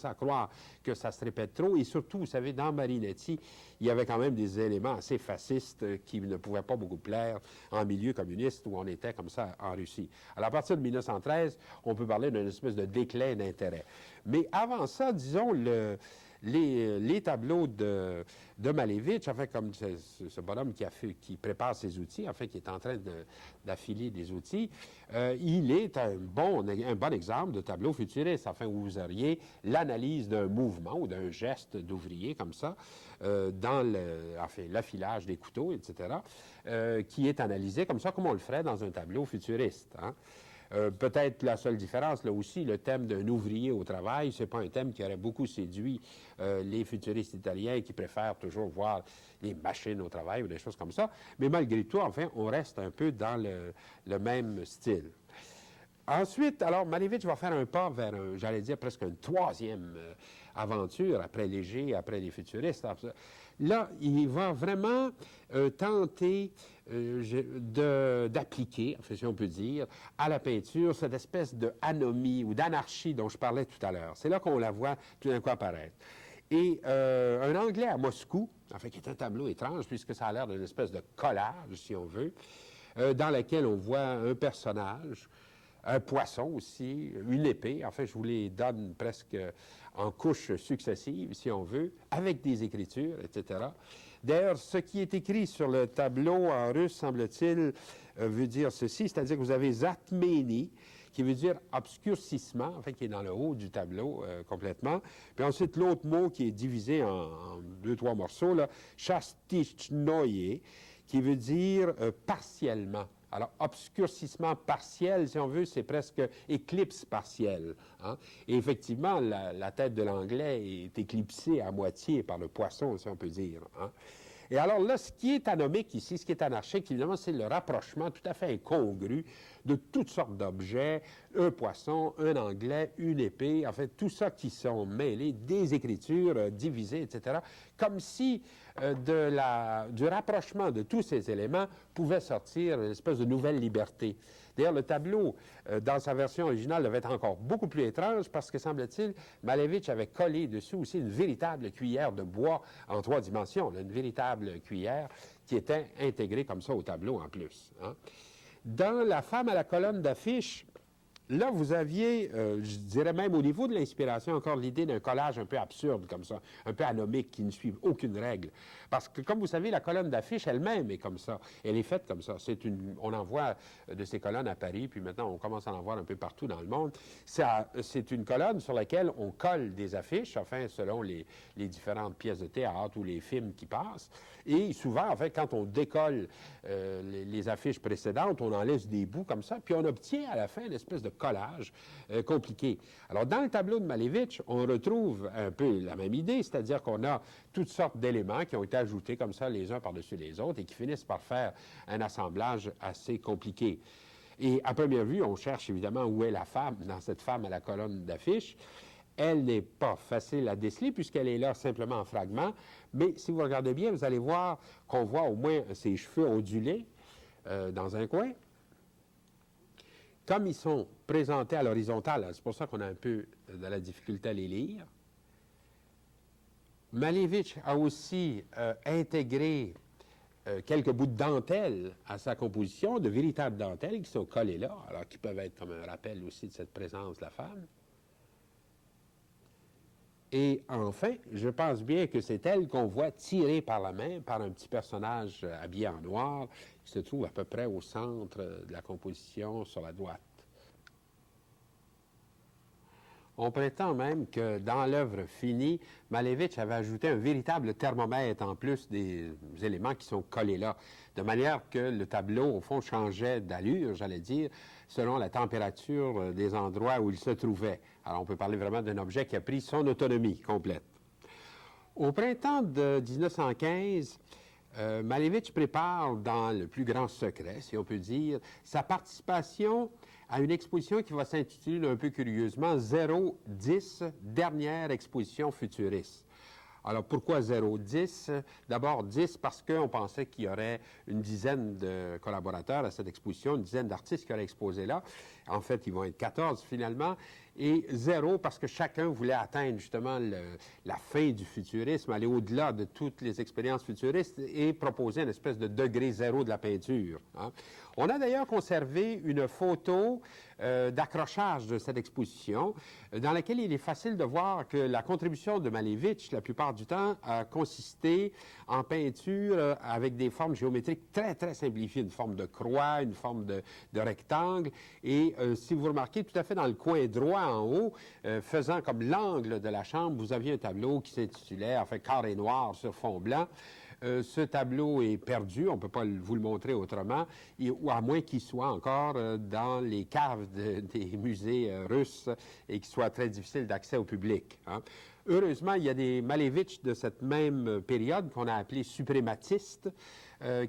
Speaker 1: à croire que ça se répète trop. Et surtout, vous savez, dans Marinetti, il y avait quand même des éléments assez fascistes qui ne pouvaient pas beaucoup plaire en milieu communiste où on était comme ça en Russie. Alors, à partir de 1913, on peut parler d'une espèce de déclin d'intérêt. Mais avant ça, disons, les tableaux de Malevich, enfin, comme ce bonhomme qui prépare ses outils, enfin, qui est en train d'affiler des outils, il est un bon exemple de tableau futuriste, enfin, où vous auriez l'analyse d'un mouvement ou d'un geste d'ouvrier, comme ça, dans l'affilage des couteaux, etc., qui est analysé comme ça, comme on le ferait dans un tableau futuriste. Hein. Peut-être la seule différence, là aussi, le thème d'un ouvrier au travail, c'est pas un thème qui aurait beaucoup séduit les futuristes italiens qui préfèrent toujours voir les machines au travail ou des choses comme ça. Mais malgré tout, enfin, on reste un peu dans le même style. Ensuite, alors, Malevich va faire un pas vers, j'allais dire, presque une troisième aventure, après Léger, après les futuristes. là, il va vraiment tenter d'appliquer, enfin, si on peut dire, à la peinture cette espèce d'anomie ou d'anarchie dont je parlais tout à l'heure. C'est là qu'on la voit tout d'un coup apparaître. Et un Anglais à Moscou, enfin, qui est un tableau étrange, puisque ça a l'air d'une espèce de collage, si on veut, dans lequel on voit un personnage, un poisson aussi, une épée. Enfin, je vous les donne presque en couches successives, si on veut, avec des écritures, etc. D'ailleurs, ce qui est écrit sur le tableau en russe, semble-t-il, veut dire ceci, c'est-à-dire que vous avez Zatmeni, qui veut dire obscurcissement, enfin, qui est dans le haut du tableau complètement. Puis ensuite, l'autre mot qui est divisé en deux, trois morceaux, là, Chastichnoye, qui veut dire partiellement. Alors, obscurcissement partiel, si on veut, c'est presque éclipse partielle. Hein? Et effectivement, la tête de l'anglais est éclipsée à moitié par le poisson, si on peut dire. Hein? Et alors là, ce qui est anomique ici, ce qui est anarchique, évidemment, c'est le rapprochement tout à fait incongru de toutes sortes d'objets, un poisson, un anglais, une épée, en fait, tout ça qui sont mêlés, des écritures divisées, etc., comme si du rapprochement de tous ces éléments pouvait sortir une espèce de nouvelle liberté. D'ailleurs, le tableau, dans sa version originale, devait être encore beaucoup plus étrange parce que, semble-t-il, Malevich avait collé dessus aussi une véritable cuillère de bois en 3 dimensions, là, une véritable cuillère qui était intégrée comme ça au tableau en plus. Hein. Dans La femme à la colonne d'affiches, là, vous aviez, je dirais même au niveau de l'inspiration, encore l'idée d'un collage un peu absurde comme ça, un peu anomique, qui ne suit aucune règle. Parce que, comme vous savez, la colonne d'affiches elle-même est comme ça. Elle est faite comme ça. On en voit de ces colonnes à Paris, puis maintenant, on commence à en voir un peu partout dans le monde. C'est une colonne sur laquelle on colle des affiches, enfin, selon les différentes pièces de théâtre ou les films qui passent. Et souvent, en fait, quand on décolle les affiches précédentes, on en laisse des bouts comme ça, puis on obtient à la fin une espèce de collage compliqué. Alors, dans le tableau de Malevich, on retrouve un peu la même idée, c'est-à-dire qu'on a toutes sortes d'éléments qui ont été ajoutés comme ça les uns par-dessus les autres et qui finissent par faire un assemblage assez compliqué. Et à première vue, on cherche évidemment où est la femme dans cette femme à la colonne d'affiches. Elle n'est pas facile à déceler puisqu'elle est là simplement en fragments, mais si vous regardez bien, vous allez voir qu'on voit au moins ses cheveux ondulés dans un coin. Comme ils sont présentés à l'horizontale, c'est pour ça qu'on a un peu de la difficulté à les lire, Malevich a aussi intégré quelques bouts de dentelle à sa composition, de véritables dentelles qui sont collées là, alors qui peuvent être comme un rappel aussi de cette présence de la femme. Et enfin, je pense bien que c'est elle qu'on voit tirée par la main par un petit personnage habillé en noir qui se trouve à peu près au centre de la composition sur la droite. On prétend même que dans l'œuvre finie, Malevich avait ajouté un véritable thermomètre en plus des éléments qui sont collés là, de manière que le tableau, au fond, changeait d'allure, j'allais dire, selon la température des endroits où il se trouvait. Alors, on peut parler vraiment d'un objet qui a pris son autonomie complète. Au printemps de 1915, Malevich prépare dans le plus grand secret, si on peut dire, sa participation à une exposition qui va s'intituler un peu curieusement 010, dernière exposition futuriste. Alors, pourquoi 010? D'abord, 10 parce qu'on pensait qu'il y aurait une dizaine de collaborateurs à cette exposition, une dizaine d'artistes qui auraient exposé là. En fait, ils vont être 14 finalement. Et 0 parce que chacun voulait atteindre justement la fin du futurisme, aller au-delà de toutes les expériences futuristes et proposer une espèce de degré zéro de la peinture. Hein. On a d'ailleurs conservé une photo d'accrochage de cette exposition dans laquelle il est facile de voir que la contribution de Malevich, la plupart du temps, a consisté en peinture avec des formes géométriques très, très simplifiées, une forme de croix, une forme de rectangle. Et si vous remarquez, tout à fait dans le coin droit en haut, faisant comme l'angle de la chambre, vous aviez un tableau qui s'intitulait, enfin, carré noir sur fond blanc. Ce tableau est perdu, on ne peut pas vous le montrer autrement, ou à moins qu'il soit encore dans les caves des musées russes et qu'il soit très difficile d'accès au public. Hein. Heureusement, il y a des Malevich de cette même période qu'on a appelés suprématistes,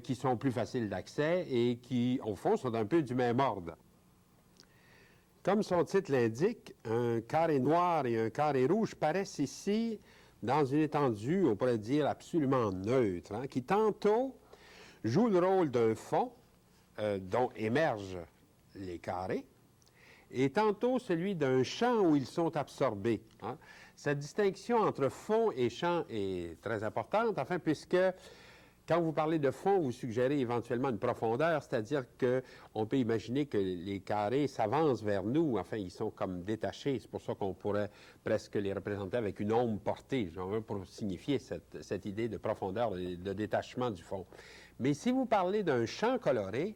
Speaker 1: qui sont plus faciles d'accès et qui, au fond, sont un peu du même ordre. Comme son titre l'indique, un carré noir et un carré rouge paraissent ici dans une étendue, on pourrait dire, absolument neutre, hein, qui tantôt joue le rôle d'un fond dont émergent les carrés, et tantôt celui d'un champ où ils sont absorbés. Hein. Cette distinction entre fond et champ est très importante, enfin, puisque quand vous parlez de fond, vous suggérez éventuellement une profondeur, c'est-à-dire qu'on peut imaginer que les carrés s'avancent vers nous, enfin, ils sont comme détachés, c'est pour ça qu'on pourrait presque les représenter avec une ombre portée, genre, pour signifier cette idée de profondeur, de détachement du fond. Mais si vous parlez d'un champ coloré,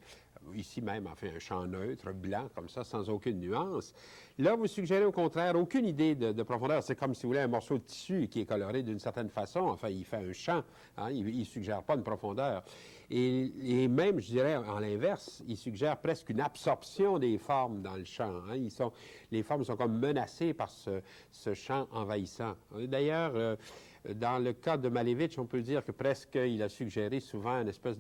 Speaker 1: ici même, enfin, un champ neutre, blanc, comme ça, sans aucune nuance, là, vous suggérez au contraire aucune idée de profondeur. C'est comme si vous voulez un morceau de tissu qui est coloré d'une certaine façon. Enfin, il fait un champ. Hein, il ne suggère pas une profondeur. Et même, je dirais, en l'inverse, il suggère presque une absorption des formes dans le champ. Hein. Les formes sont comme menacées par ce champ envahissant. D'ailleurs, dans le cas de Malevich, on peut dire que presque il a suggéré souvent une espèce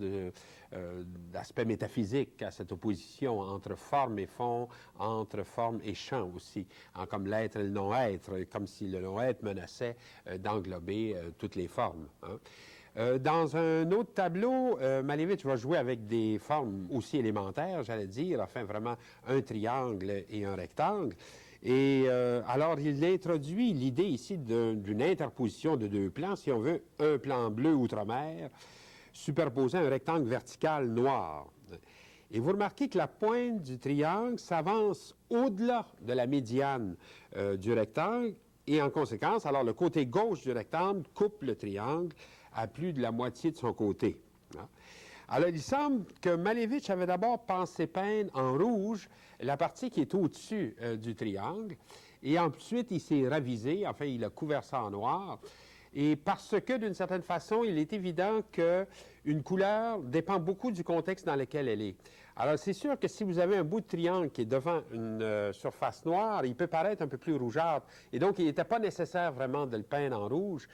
Speaker 1: d'aspect métaphysique à cette opposition entre forme et fond, entre forme et champ aussi, hein, comme l'être et le non-être, comme si le non-être menaçait d'englober toutes les formes. Hein. Dans un autre tableau, Malevich va jouer avec des formes aussi élémentaires, j'allais dire, enfin vraiment un triangle et un rectangle. Et alors, il introduit l'idée ici d'une interposition de deux plans, si on veut, un plan bleu outre-mer, superposé à un rectangle vertical noir. Et vous remarquez que la pointe du triangle s'avance au-delà de la médiane du rectangle, et en conséquence, alors le côté gauche du rectangle coupe le triangle à plus de la moitié de son côté. Hein. Alors, il semble que Malevich avait d'abord pensé peindre en rouge la partie qui est au-dessus du triangle, et ensuite il s'est ravisé, enfin il a couvert ça en noir, et parce que d'une certaine façon, il est évident qu'une couleur dépend beaucoup du contexte dans lequel elle est. Alors, c'est sûr que si vous avez un bout de triangle qui est devant une surface noire, il peut paraître un peu plus rougeâtre. Et donc, il n'était pas nécessaire vraiment de le peindre en rouge.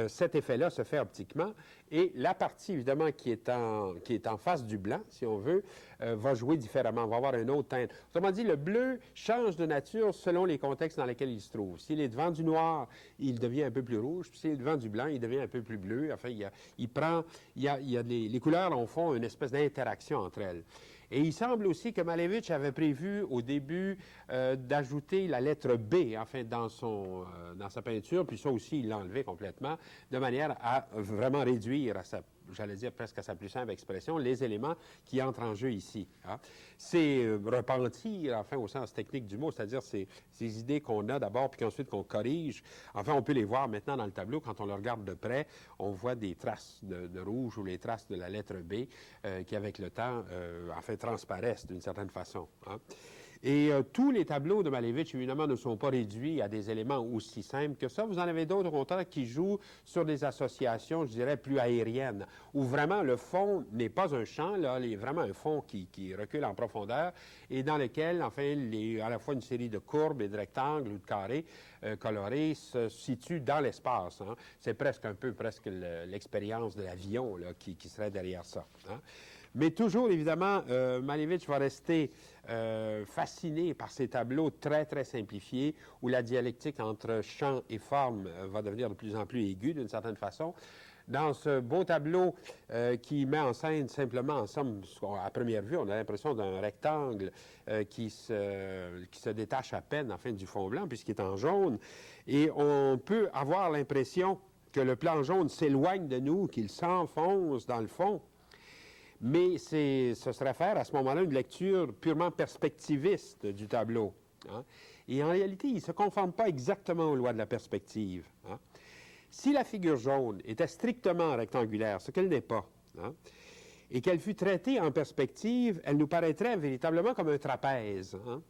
Speaker 1: Cet effet-là se fait optiquement. Et la partie, évidemment, qui est en face du blanc, si on veut, va jouer différemment, va avoir une autre teinte. Autrement dit, le bleu change de nature selon les contextes dans lesquels il se trouve. S'il est devant du noir, il devient un peu plus rouge. Puis s'il est devant du blanc, il devient un peu plus bleu. Enfin, les couleurs, en font une espèce d'interaction entre elles. Et il semble aussi que Malevich avait prévu au début d'ajouter la lettre B, enfin, dans sa peinture, puis ça aussi, il l'a enlevé complètement, de manière à vraiment réduire j'allais dire presque à sa plus simple expression, les éléments qui entrent en jeu ici. Hein. C'est repentir, enfin, au sens technique du mot, c'est-à-dire ces idées qu'on a d'abord, puis ensuite qu'on corrige. Enfin, on peut les voir maintenant dans le tableau. Quand on le regarde de près, on voit des traces de rouge ou les traces de la lettre B qui, avec le temps, enfin, transparaissent d'une certaine façon. Hein. Et tous les tableaux de Malevich, évidemment, ne sont pas réduits à des éléments aussi simples que ça. Vous en avez d'autres, au contraire, qui jouent sur des associations, je dirais, plus aériennes, où vraiment le fond n'est pas un champ, là, il y a vraiment un fond qui recule en profondeur, et dans lequel, enfin, à la fois une série de courbes et de rectangles ou de carrés colorés se situent dans l'espace. Hein. C'est presque l'expérience de l'avion qui serait derrière ça. Hein. Mais toujours, évidemment, Malevich va rester fasciné par ces tableaux très, très simplifiés où la dialectique entre champ et forme va devenir de plus en plus aiguë, d'une certaine façon. Dans ce beau tableau qui met en scène simplement, en somme, à première vue, on a l'impression d'un rectangle qui se détache à peine, enfin, du fond blanc, puisqu'il est en jaune. Et on peut avoir l'impression que le plan jaune s'éloigne de nous, qu'il s'enfonce dans le fond. Mais ce serait faire à ce moment-là une lecture purement perspectiviste du tableau. Hein. Et en réalité, il ne se conforme pas exactement aux lois de la perspective. Hein. Si la figure jaune était strictement rectangulaire, ce qu'elle n'est pas, hein, et qu'elle fût traitée en perspective, elle nous paraîtrait véritablement comme un trapèze. Hein.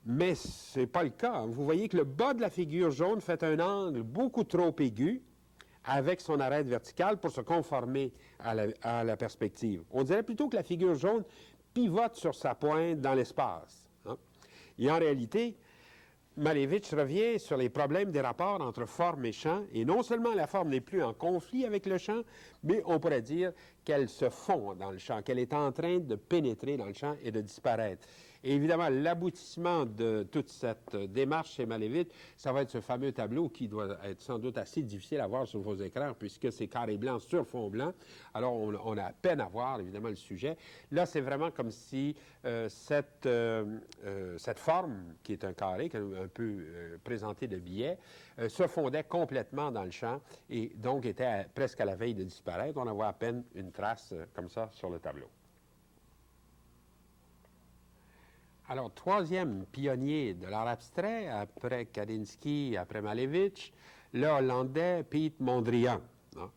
Speaker 1: Mais ce n'est pas le cas. Vous voyez que le bas de la figure jaune fait un angle beaucoup trop aigu, avec son arête verticale pour se conformer à la perspective. On dirait plutôt que la figure jaune pivote sur sa pointe dans l'espace. Hein. Et en réalité, Malevich revient sur les problèmes des rapports entre forme et champ, et non seulement la forme n'est plus en conflit avec le champ, mais on pourrait dire qu'elle se fond dans le champ, qu'elle est en train de pénétrer dans le champ et de disparaître. Et évidemment, l'aboutissement de toute cette démarche chez Malevich, ça va être ce fameux tableau qui doit être sans doute assez difficile à voir sur vos écrans, puisque c'est carré blanc sur fond blanc. Alors, on a à peine à voir, évidemment, le sujet. Là, c'est vraiment comme si cette forme, qui est un carré, un peu présenté de biais, se fondait complètement dans le champ et donc était presque à la veille de disparaître. On en voit à peine une trace comme ça sur le tableau. Alors, troisième pionnier de l'art abstrait, après Kandinsky, après Malevich, le Hollandais Piet Mondrian. Hein.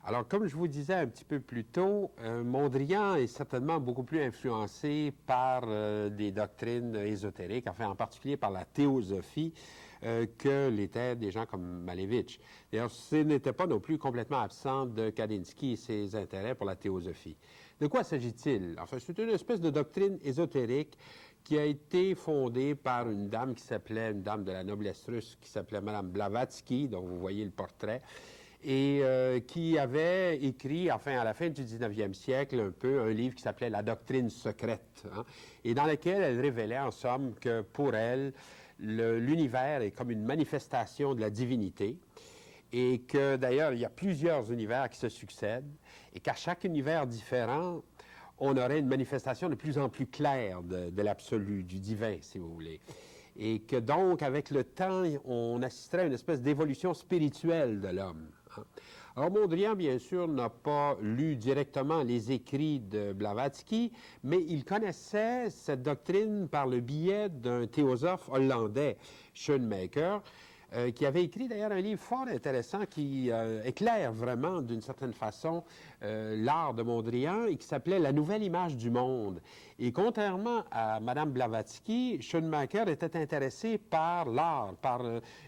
Speaker 1: Alors, comme je vous disais un petit peu plus tôt, Mondrian est certainement beaucoup plus influencé par des doctrines ésotériques, enfin en particulier par la théosophie, que l'étaient des gens comme Malevich. D'ailleurs, ce n'était pas non plus complètement absent de Kandinsky et ses intérêts pour la théosophie. De quoi s'agit-il? Enfin, c'est une espèce de doctrine ésotérique qui a été fondée par une dame une dame de la noblesse russe, qui s'appelait Madame Blavatsky, dont vous voyez le portrait, et qui avait écrit, enfin, à la fin du 19e siècle, un peu un livre qui s'appelait La doctrine secrète, hein, et dans lequel elle révélait, en somme, que pour elle, l'univers est comme une manifestation de la divinité, et que, d'ailleurs, il y a plusieurs univers qui se succèdent, et qu'à chaque univers différent, on aurait une manifestation de plus en plus claire de l'absolu, du divin, si vous voulez. Et que donc, avec le temps, on assisterait à une espèce d'évolution spirituelle de l'homme. Hein. Alors, Mondrian, bien sûr, n'a pas lu directement les écrits de Blavatsky, mais il connaissait cette doctrine par le biais d'un théosophe hollandais, Schoenmaker, qui avait écrit d'ailleurs un livre fort intéressant qui éclaire vraiment, d'une certaine façon, l'art de Mondrian et qui s'appelait La nouvelle image du monde. Et contrairement à Mme Blavatsky, Schoenmaker était intéressé par l'art.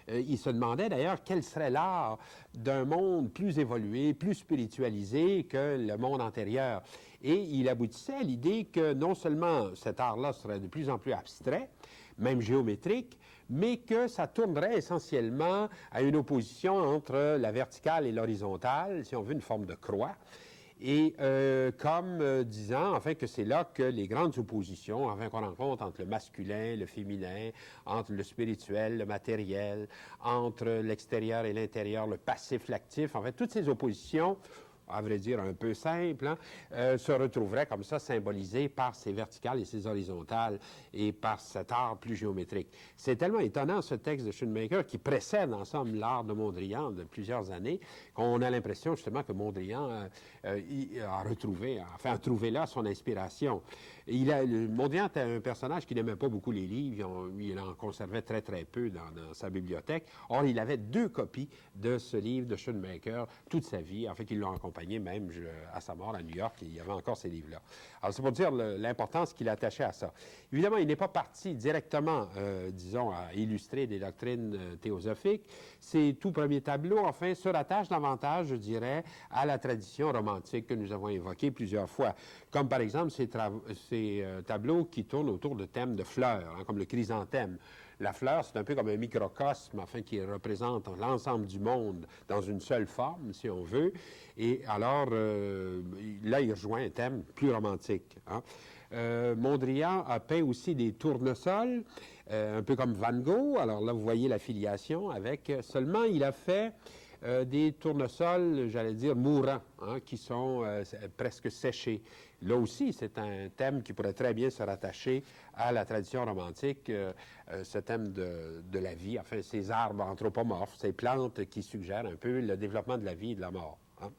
Speaker 1: Il se demandait d'ailleurs quel serait l'art d'un monde plus évolué, plus spiritualisé que le monde antérieur. Et il aboutissait à l'idée que non seulement cet art-là serait de plus en plus abstrait, même géométrique, mais que ça tournerait essentiellement à une opposition entre la verticale et l'horizontale, si on veut, une forme de croix, et comme disant, enfin, que c'est là que les grandes oppositions, enfin, qu'on rencontre entre le masculin, le féminin, entre le spirituel, le matériel, entre l'extérieur et l'intérieur, le passif, l'actif, en fait, toutes ces oppositions, à vrai dire un peu simple, hein, se retrouverait comme ça symbolisé par ces verticales et ces horizontales et par cet art plus géométrique. C'est tellement étonnant ce texte de Schoenmaker qui précède en somme l'art de Mondrian de plusieurs années qu'on a l'impression justement que Mondrian a trouvé là son inspiration. Mondrian était un personnage qui n'aimait pas beaucoup les livres, il en conservait très très peu dans sa bibliothèque. Or, il avait 2 copies de ce livre de Schoenmaker toute sa vie, en fait, ils l'ont accompagné même à sa mort à New York, il y avait encore ces livres-là. Alors, c'est pour dire l'importance qu'il attachait à ça. Évidemment, il n'est pas parti directement, disons, à illustrer des doctrines théosophiques. Ses tout premiers tableaux, enfin, se rattachent davantage, je dirais, à la tradition romantique que nous avons évoquée plusieurs fois, comme par exemple ces tableaux qui tournent autour de thèmes de fleurs, hein, comme le chrysanthème. La fleur, c'est un peu comme un microcosme, enfin, qui représente l'ensemble du monde dans une seule forme, si on veut. Et alors, là, il rejoint un thème plus romantique. Hein. Mondrian a peint aussi des tournesols, un peu comme Van Gogh. Alors là, vous voyez la filiation avec. Seulement, il a fait des tournesols, j'allais dire, mourants, hein, qui sont presque séchés. Là aussi, c'est un thème qui pourrait très bien se rattacher à la tradition romantique, ce thème de la vie, enfin, ces arbres anthropomorphes, ces plantes qui suggèrent un peu le développement de la vie et de la mort. Hein.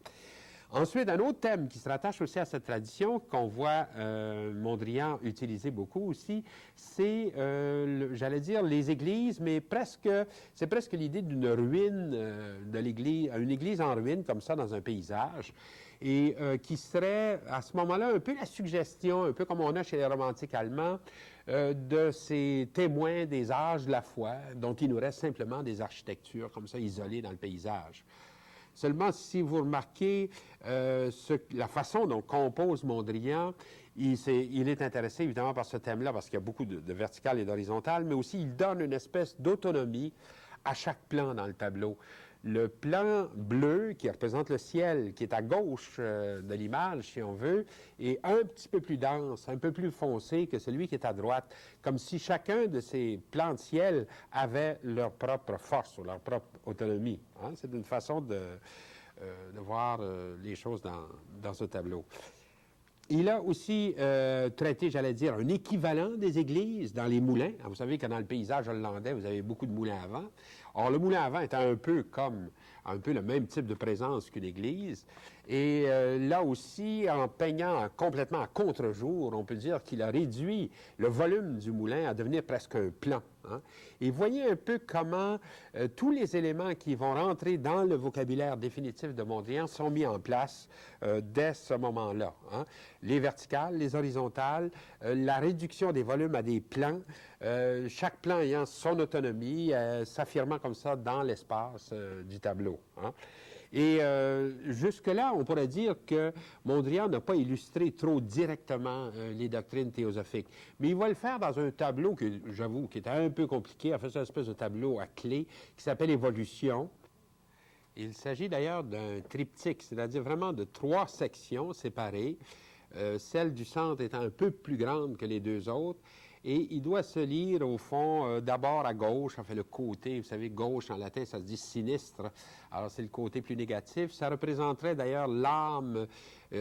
Speaker 1: Ensuite, un autre thème qui se rattache aussi à cette tradition, qu'on voit Mondrian utiliser beaucoup aussi, c'est, j'allais dire, les églises, mais c'est presque l'idée d'une ruine de l'église, une église en ruine, comme ça, dans un paysage, et qui serait, à ce moment-là, un peu la suggestion, un peu comme on a chez les romantiques allemands, de ces témoins des âges de la foi, dont il nous reste simplement des architectures, comme ça, isolées dans le paysage. Seulement, si vous remarquez la façon dont compose Mondrian, il est intéressé évidemment par ce thème-là, parce qu'il y a beaucoup de vertical et d'horizontal, mais aussi il donne une espèce d'autonomie à chaque plan dans le tableau. Le plan bleu, qui représente le ciel, qui est à gauche de l'image, si on veut, est un petit peu plus dense, un peu plus foncé que celui qui est à droite, comme si chacun de ces plans de ciel avait leur propre force ou leur propre autonomie. Hein? C'est une façon de voir les choses dans ce tableau. Il a aussi traité, j'allais dire, un équivalent des églises dans les moulins. Vous savez que dans le paysage hollandais, vous avez beaucoup de moulins à vent. Or, le moulin à vent est un peu le même type de présence qu'une église. Et là aussi, en peignant complètement à contre-jour, on peut dire qu'il a réduit le volume du moulin à devenir presque un plan. Hein. Et voyez un peu comment tous les éléments qui vont rentrer dans le vocabulaire définitif de Mondrian sont mis en place dès ce moment-là. Hein. Les verticales, les horizontales, la réduction des volumes à des plans, chaque plan ayant son autonomie, s'affirmant comme ça dans l'espace du tableau. Hein. Et jusque-là, on pourrait dire que Mondrian n'a pas illustré trop directement les doctrines théosophiques. Mais il va le faire dans un tableau que, j'avoue, qui est un peu compliqué. En fait, c'est une espèce de tableau à clé qui s'appelle Évolution. Il s'agit d'ailleurs d'un triptyque, c'est-à-dire vraiment de 3 sections séparées, celle du centre étant un peu plus grande que les 2 autres. Et il doit se lire, au fond, d'abord à gauche, enfin le côté, vous savez, gauche en latin, ça se dit sinistre. Alors, c'est le côté plus négatif. Ça représenterait d'ailleurs l'âme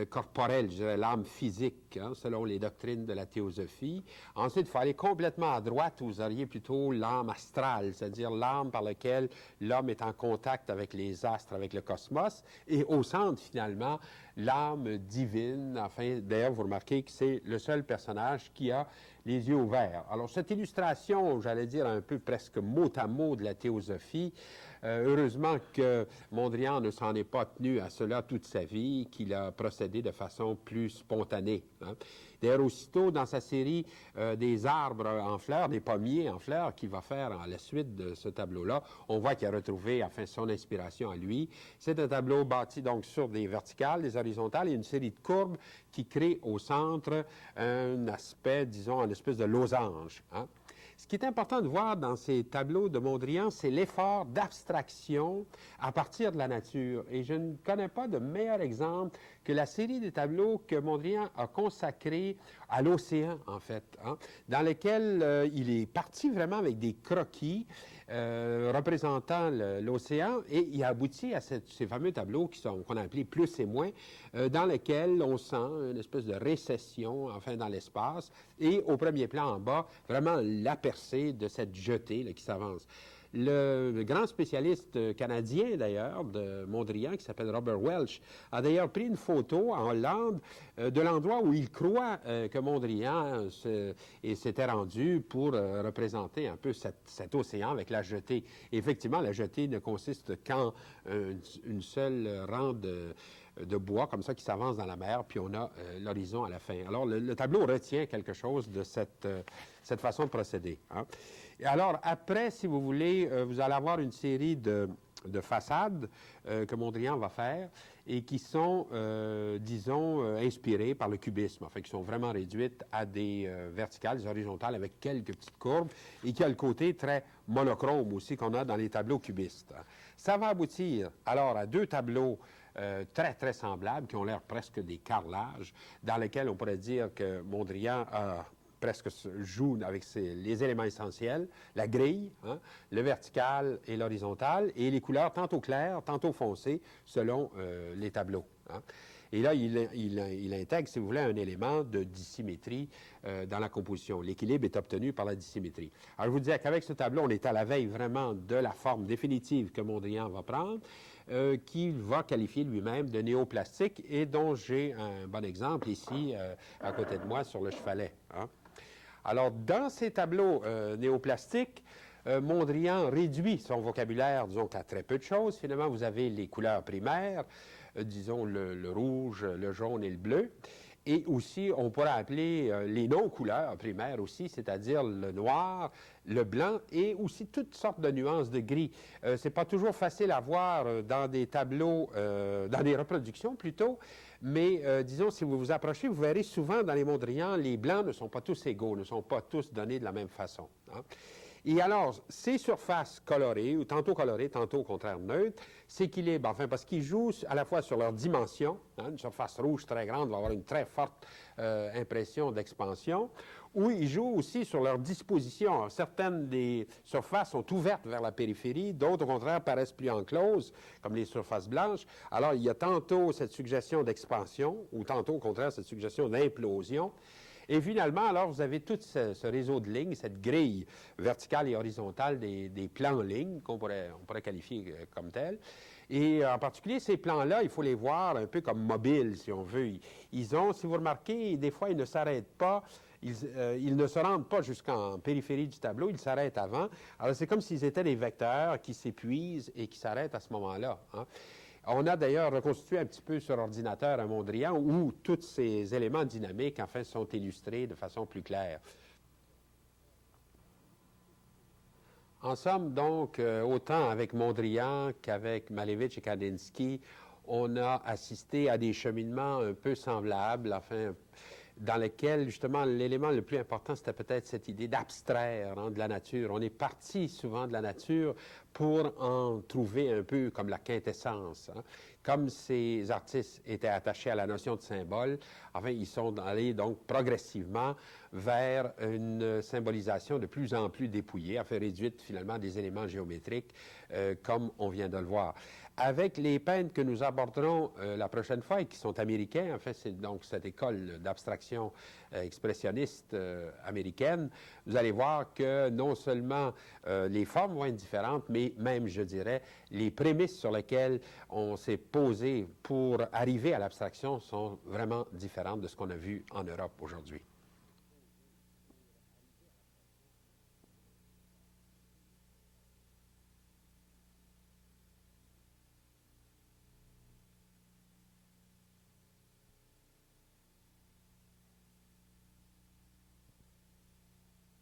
Speaker 1: corporelle, je dirais, l'âme physique, hein, selon les doctrines de la théosophie. Ensuite, il faut aller complètement à droite, où vous auriez plutôt l'âme astrale, c'est-à-dire l'âme par laquelle l'homme est en contact avec les astres, avec le cosmos. Et au centre, finalement, l'âme divine. Enfin, d'ailleurs, vous remarquez que c'est le seul personnage qui a les yeux ouverts. Alors, cette illustration, j'allais dire un peu presque mot à mot de la théosophie, heureusement que Mondrian ne s'en est pas tenu à cela toute sa vie, qu'il a procédé de façon plus spontanée. Hein. D'ailleurs, aussitôt, dans sa série des arbres en fleurs, des pommiers en fleurs, qu'il va faire à la suite de ce tableau-là, on voit qu'il a retrouvé, enfin, son inspiration à lui. C'est un tableau bâti donc sur des verticales, des horizontales et une série de courbes qui créent au centre un aspect, disons, une espèce de losange. Hein. Ce qui est important de voir dans ces tableaux de Mondrian, c'est l'effort d'abstraction à partir de la nature. Et je ne connais pas de meilleur exemple que la série des tableaux que Mondrian a consacrés à l'océan, en fait, hein, dans lesquels il est parti vraiment avec des croquis représentant l'océan, et il a abouti à ces fameux tableaux qu'on a appelés plus et moins, dans lesquels on sent une espèce de récession, enfin, dans l'espace, et au premier plan en bas, vraiment la percée de cette jetée là, qui s'avance. Le grand spécialiste canadien, d'ailleurs, de Mondrian, qui s'appelle Robert Welch, a d'ailleurs pris une photo en Hollande de l'endroit où il croit que Mondrian s'était rendu pour représenter un peu cet océan avec la jetée. Et effectivement, la jetée ne consiste qu'en une seule rang de bois, comme ça, qui s'avance dans la mer, puis on a l'horizon à la fin. Alors, le tableau retient quelque chose de cette façon de procéder. Hein. Et alors, après, si vous voulez, vous allez avoir une série de façades que Mondrian va faire et qui sont, disons, inspirées par le cubisme, enfin, qui sont vraiment réduites à des verticales, des horizontales avec quelques petites courbes et qui a le côté très monochrome aussi qu'on a dans les tableaux cubistes. Ça va aboutir, alors, à 2 tableaux très, très semblables, qui ont l'air presque des carrelages, dans lesquels on pourrait dire que Mondrian presque joue avec les éléments essentiels, la grille, hein, le vertical et l'horizontal, et les couleurs tantôt claires, tantôt foncées, selon les tableaux. Hein. Et là, il intègre, si vous voulez, un élément de dissymétrie dans la composition. L'équilibre est obtenu par la dissymétrie. Alors, je vous disais qu'avec ce tableau, on est à la veille vraiment de la forme définitive que Mondrian va prendre, qu'il va qualifier lui-même de néoplastique et dont j'ai un bon exemple ici, à côté de moi, sur le chevalet. Hein. Alors, dans ces tableaux néoplastiques, Mondrian réduit son vocabulaire, disons, à très peu de choses. Finalement, vous avez les couleurs primaires, disons le rouge, le jaune et le bleu. Et aussi, on pourrait appeler les non-couleurs primaires aussi, c'est-à-dire le noir, le blanc et aussi toutes sortes de nuances de gris. C'est pas toujours facile à voir dans des tableaux, dans des reproductions plutôt, mais disons, si vous vous approchez, vous verrez souvent dans les Mondrian, les blancs ne sont pas tous égaux, ne sont pas tous donnés de la même façon. Hein. Et alors, ces surfaces colorées, ou tantôt colorées, tantôt au contraire neutres, s'équilibrent, enfin, parce qu'ils jouent à la fois sur leur dimension, hein, une surface rouge très grande va avoir une très forte impression d'expansion, ou ils jouent aussi sur leur disposition. Certaines des surfaces sont ouvertes vers la périphérie, d'autres, au contraire, paraissent plus encloses, comme les surfaces blanches. Alors, il y a tantôt cette suggestion d'expansion, ou tantôt, au contraire, cette suggestion d'implosion. Et finalement, alors, vous avez tout ce réseau de lignes, cette grille verticale et horizontale des plans en ligne, on pourrait qualifier comme tel. Et en particulier, ces plans-là, il faut les voir un peu comme mobiles, si on veut. Ils ont, si vous remarquez, des fois, ils ne s'arrêtent pas. Ils ne se rendent pas jusqu'en périphérie du tableau, ils s'arrêtent avant. Alors, c'est comme s'ils étaient des vecteurs qui s'épuisent et qui s'arrêtent à ce moment-là, hein. On a d'ailleurs reconstitué un petit peu sur ordinateur un Mondrian où tous ces éléments dynamiques, enfin, sont illustrés de façon plus claire. En somme, donc, autant avec Mondrian qu'avec Malevich et Kandinsky, on a assisté à des cheminements un peu semblables, enfin, dans lesquels, justement, l'élément le plus important, c'était peut-être cette idée d'abstraire, hein, de la nature. On est parti souvent de la nature pour en trouver un peu comme la quintessence, hein. Comme ces artistes étaient attachés à la notion de symbole, enfin, ils sont allés donc progressivement vers une symbolisation de plus en plus dépouillée, enfin réduite finalement à des éléments géométriques, comme on vient de le voir. Avec les peintres que nous aborderons la prochaine fois et qui sont américains, enfin c'est donc cette école d'abstraction expressionniste américaine, vous allez voir que non seulement les formes vont être différentes, mais même, je dirais, les prémices sur lesquelles on s'est posé pour arriver à l'abstraction sont vraiment différentes de ce qu'on a vu en Europe aujourd'hui.